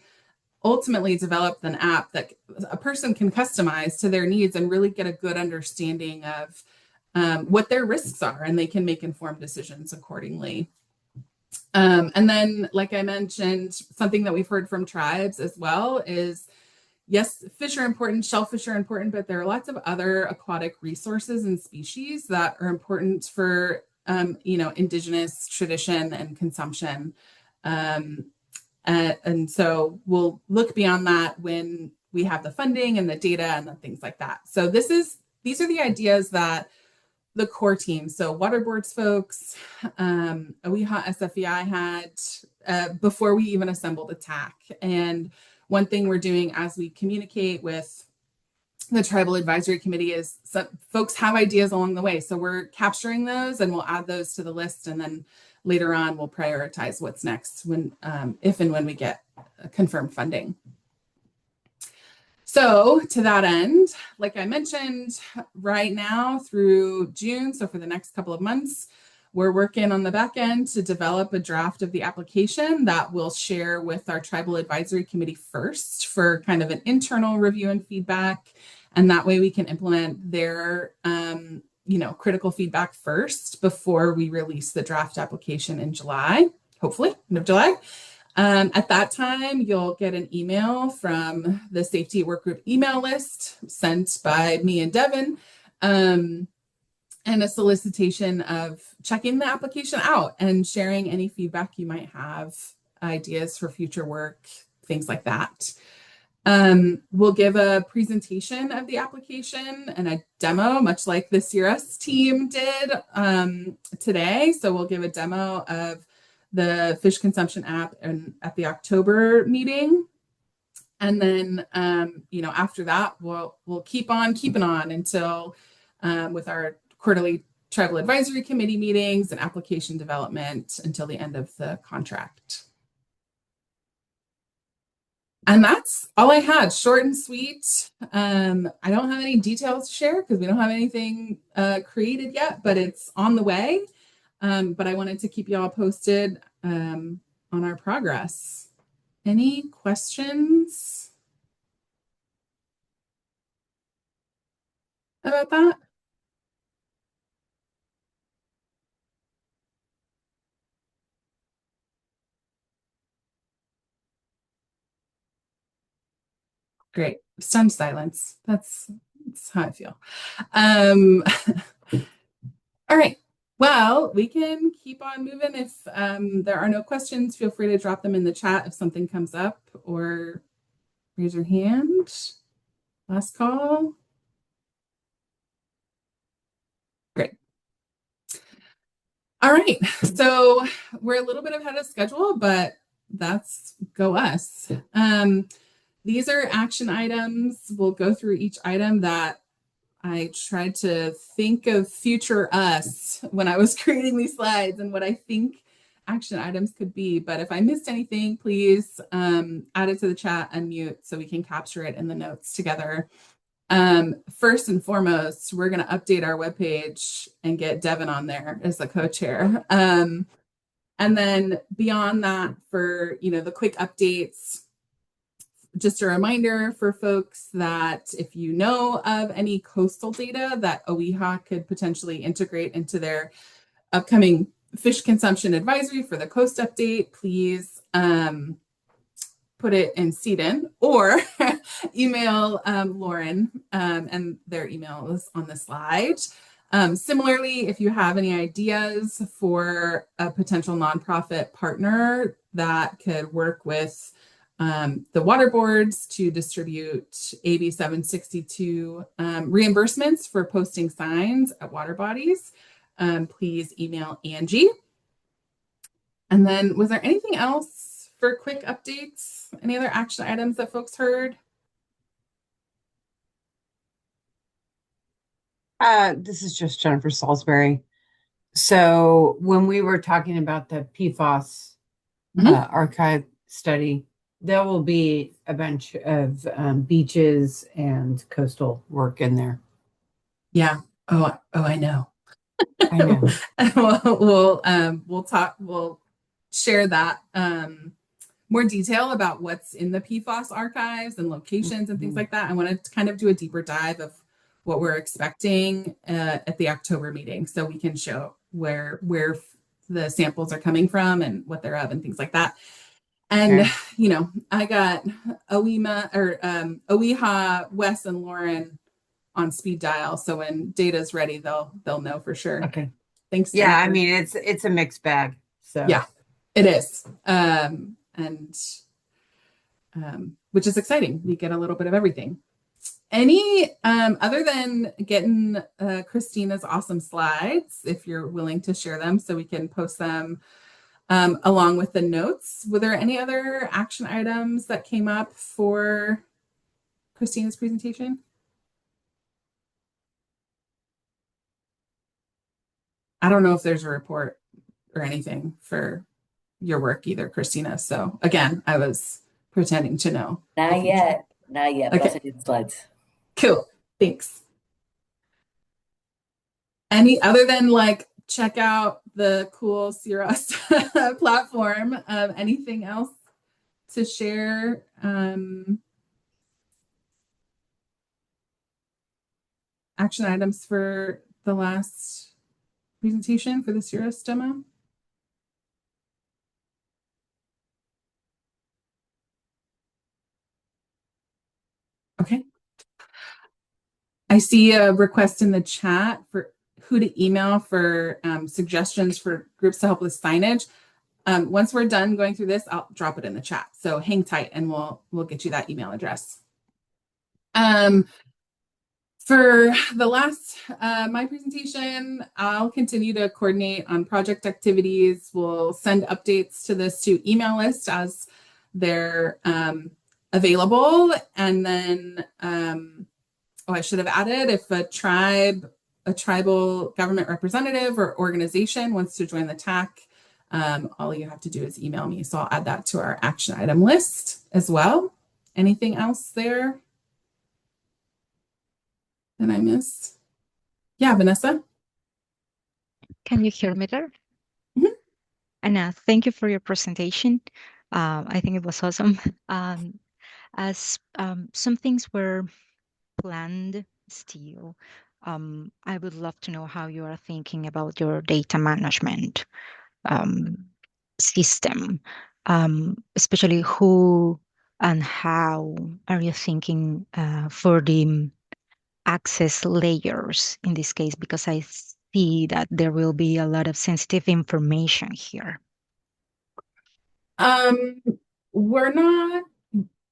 ultimately develop an app that a person can customize to their needs and really get a good understanding of what their risks are, and they can make informed decisions accordingly. And then, like I mentioned, something that we've heard from tribes as well is, yes, fish are important, shellfish are important, but there are lots of other aquatic resources and species that are important for, indigenous tradition and consumption. And so we'll look beyond that when we have the funding and the data and the things like that. So these are the ideas that the core team, so water boards folks, OEHA SFEI had before we even assembled a TAC. And one thing we're doing as we communicate with the Tribal Advisory Committee is some folks have ideas along the way. So we're capturing those and we'll add those to the list and then later on we'll prioritize what's next when, if and when we get confirmed funding. So to that end, like I mentioned, right now through June, so for the next couple of months, we're working on the back end to develop a draft of the application that we'll share with our Tribal Advisory Committee first for kind of an internal review and feedback. And that way we can implement their critical feedback first before we release the draft application in July, hopefully, end of July. At that time, you'll get an email from the Safety Workgroup email list sent by me and Devin, and a solicitation of checking the application out and sharing any feedback you might have, ideas for future work, things like that. We'll give a presentation of the application and a demo, much like the CIRAS team did today. So we'll give a demo of the fish consumption app and at the October meeting. And then, after that, we'll keep on keeping on until with our quarterly Tribal Advisory Committee meetings and application development until the end of the contract. And that's all I had, short and sweet. I don't have any details to share because we don't have anything created yet, but it's on the way. But I wanted to keep you all posted on our progress. Any questions about that? Great. Stunned silence. That's how I feel. All right. Well, we can keep on moving. If there are no questions, feel free to drop them in the chat if something comes up, or raise your hand. Last call. Great. All right. So we're a little bit ahead of schedule, but that's go us. These are action items. We'll go through each item that I tried to think of future us when I was creating these slides and what I think action items could be. But if I missed anything, please add it to the chat, unmute so we can capture it in the notes together. First and foremost, we're going to update our webpage and get Devin on there as the co-chair. And then beyond that, for the quick updates, just a reminder for folks that if you know of any coastal data that OEHA could potentially integrate into their upcoming fish consumption advisory for the coast update, please put it in CDN or email Lauren, and their email is on the slide. Similarly, if you have any ideas for a potential nonprofit partner that could work with the water boards to distribute AB 762 reimbursements for posting signs at water bodies, please email Angie. And then was there anything else for quick updates? Any other action items that folks heard? This is just Jennifer Salisbury. So when we were talking about the PFAS archive study, there will be a bunch of beaches and coastal work in there. Yeah. Oh, I know. I know. We'll share that more detail about what's in the PFAS archives and locations and things like that. I want to kind of do a deeper dive of what we're expecting at the October meeting, so we can show where the samples are coming from and what they're of and things like that. And I got OEHA, Wes, and Lauren on speed dial, so when data's ready, they'll know for sure. Okay. Thanks. Yeah, Jennifer. I mean it's a mixed bag. So yeah, it is, which is exciting. We get a little bit of everything. Any other than getting Christina's awesome slides, if you're willing to share them so we can post them along with the notes, were there any other action items that came up for Christina's presentation? I don't know if there's a report. or anything for your work either, Christina. So again, I was pretending to know. Not yet, but I'll send you the slides. Cool. Thanks. Any other than like check out the cool CIRAS platform? Anything else to share? Action items for the last presentation for the CIRAS demo? Okay. I see a request in the chat for who to email for suggestions for groups to help with signage. Once we're done going through this, I'll drop it in the chat. So hang tight and we'll get you that email address. For the last, my presentation, I'll continue to coordinate on project activities. We'll send updates to the STU email list as they're available. And then, I should have added, if a tribal government representative or organization wants to join the TAC, all you have to do is email me. So I'll add that to our action item list as well. Anything else there that I missed? Yeah, Vanessa? Can you hear me there? Mm-hmm. And thank you for your presentation. I think it was awesome. As some things were planned still, I would love to know how you are thinking about your data management system, especially who and how are you thinking for the access layers in this case, because I see that there will be a lot of sensitive information here. We're not,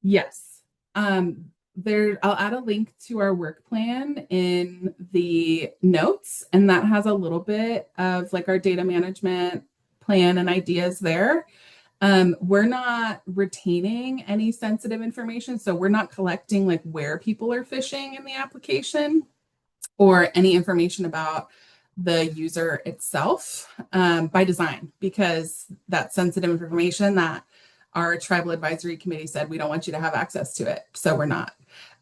yes. I'll add a link to our work plan in the notes, and that has a little bit of like our data management plan and ideas there. We're not retaining any sensitive information, so we're not collecting like where people are fishing in the application or any information about the user itself by design, because that's sensitive information that our tribal advisory committee said we don't want you to have access to it, so we're not.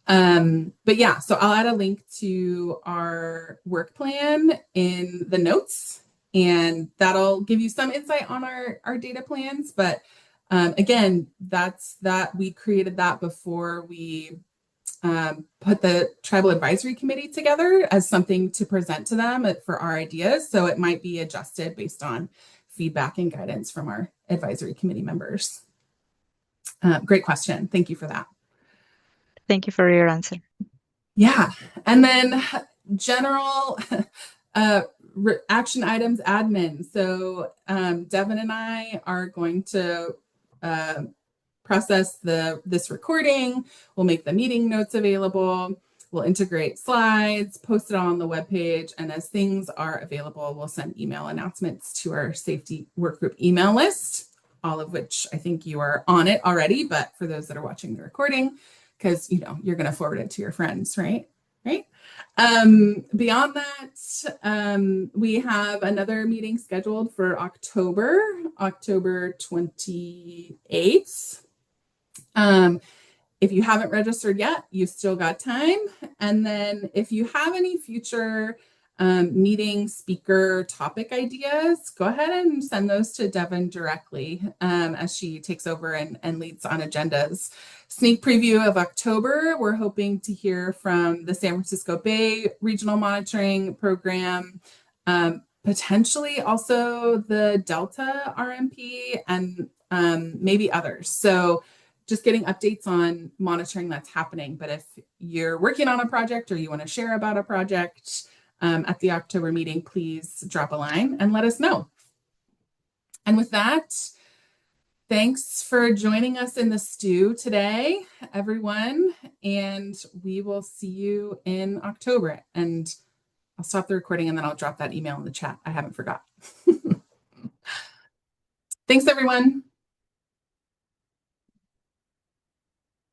But yeah, so I'll add a link to our work plan in the notes, and that'll give you some insight on our data plans. But again, we created that before we put the tribal advisory committee together as something to present to them for our ideas. So it might be adjusted based on feedback and guidance from our advisory committee members. Great question. Thank you for that. Thank you for your answer. Yeah. And then general action items admin. So Devin and I are going to process this recording. We'll make the meeting notes available. We'll integrate slides, post it on the webpage, and as things are available, we'll send email announcements to our safety workgroup email list, all of which I think you are on it already, but for those that are watching the recording, because you're going to forward it to your friends, right? Beyond that, we have another meeting scheduled for October 28th. If you haven't registered yet, you still got time. And then if you have any future meeting speaker topic ideas, go ahead and send those to Devin directly as she takes over and leads on agendas. Sneak preview of October, we're hoping to hear from the San Francisco Bay Regional Monitoring Program, potentially also the Delta RMP, and maybe others. So just getting updates on monitoring that's happening. But if you're working on a project or you want to share about a project at the October meeting, please drop a line and let us know. And with that, thanks for joining us in the stew today, everyone. And we will see you in October. And I'll stop the recording and then I'll drop that email in the chat. I haven't forgot. Thanks, everyone.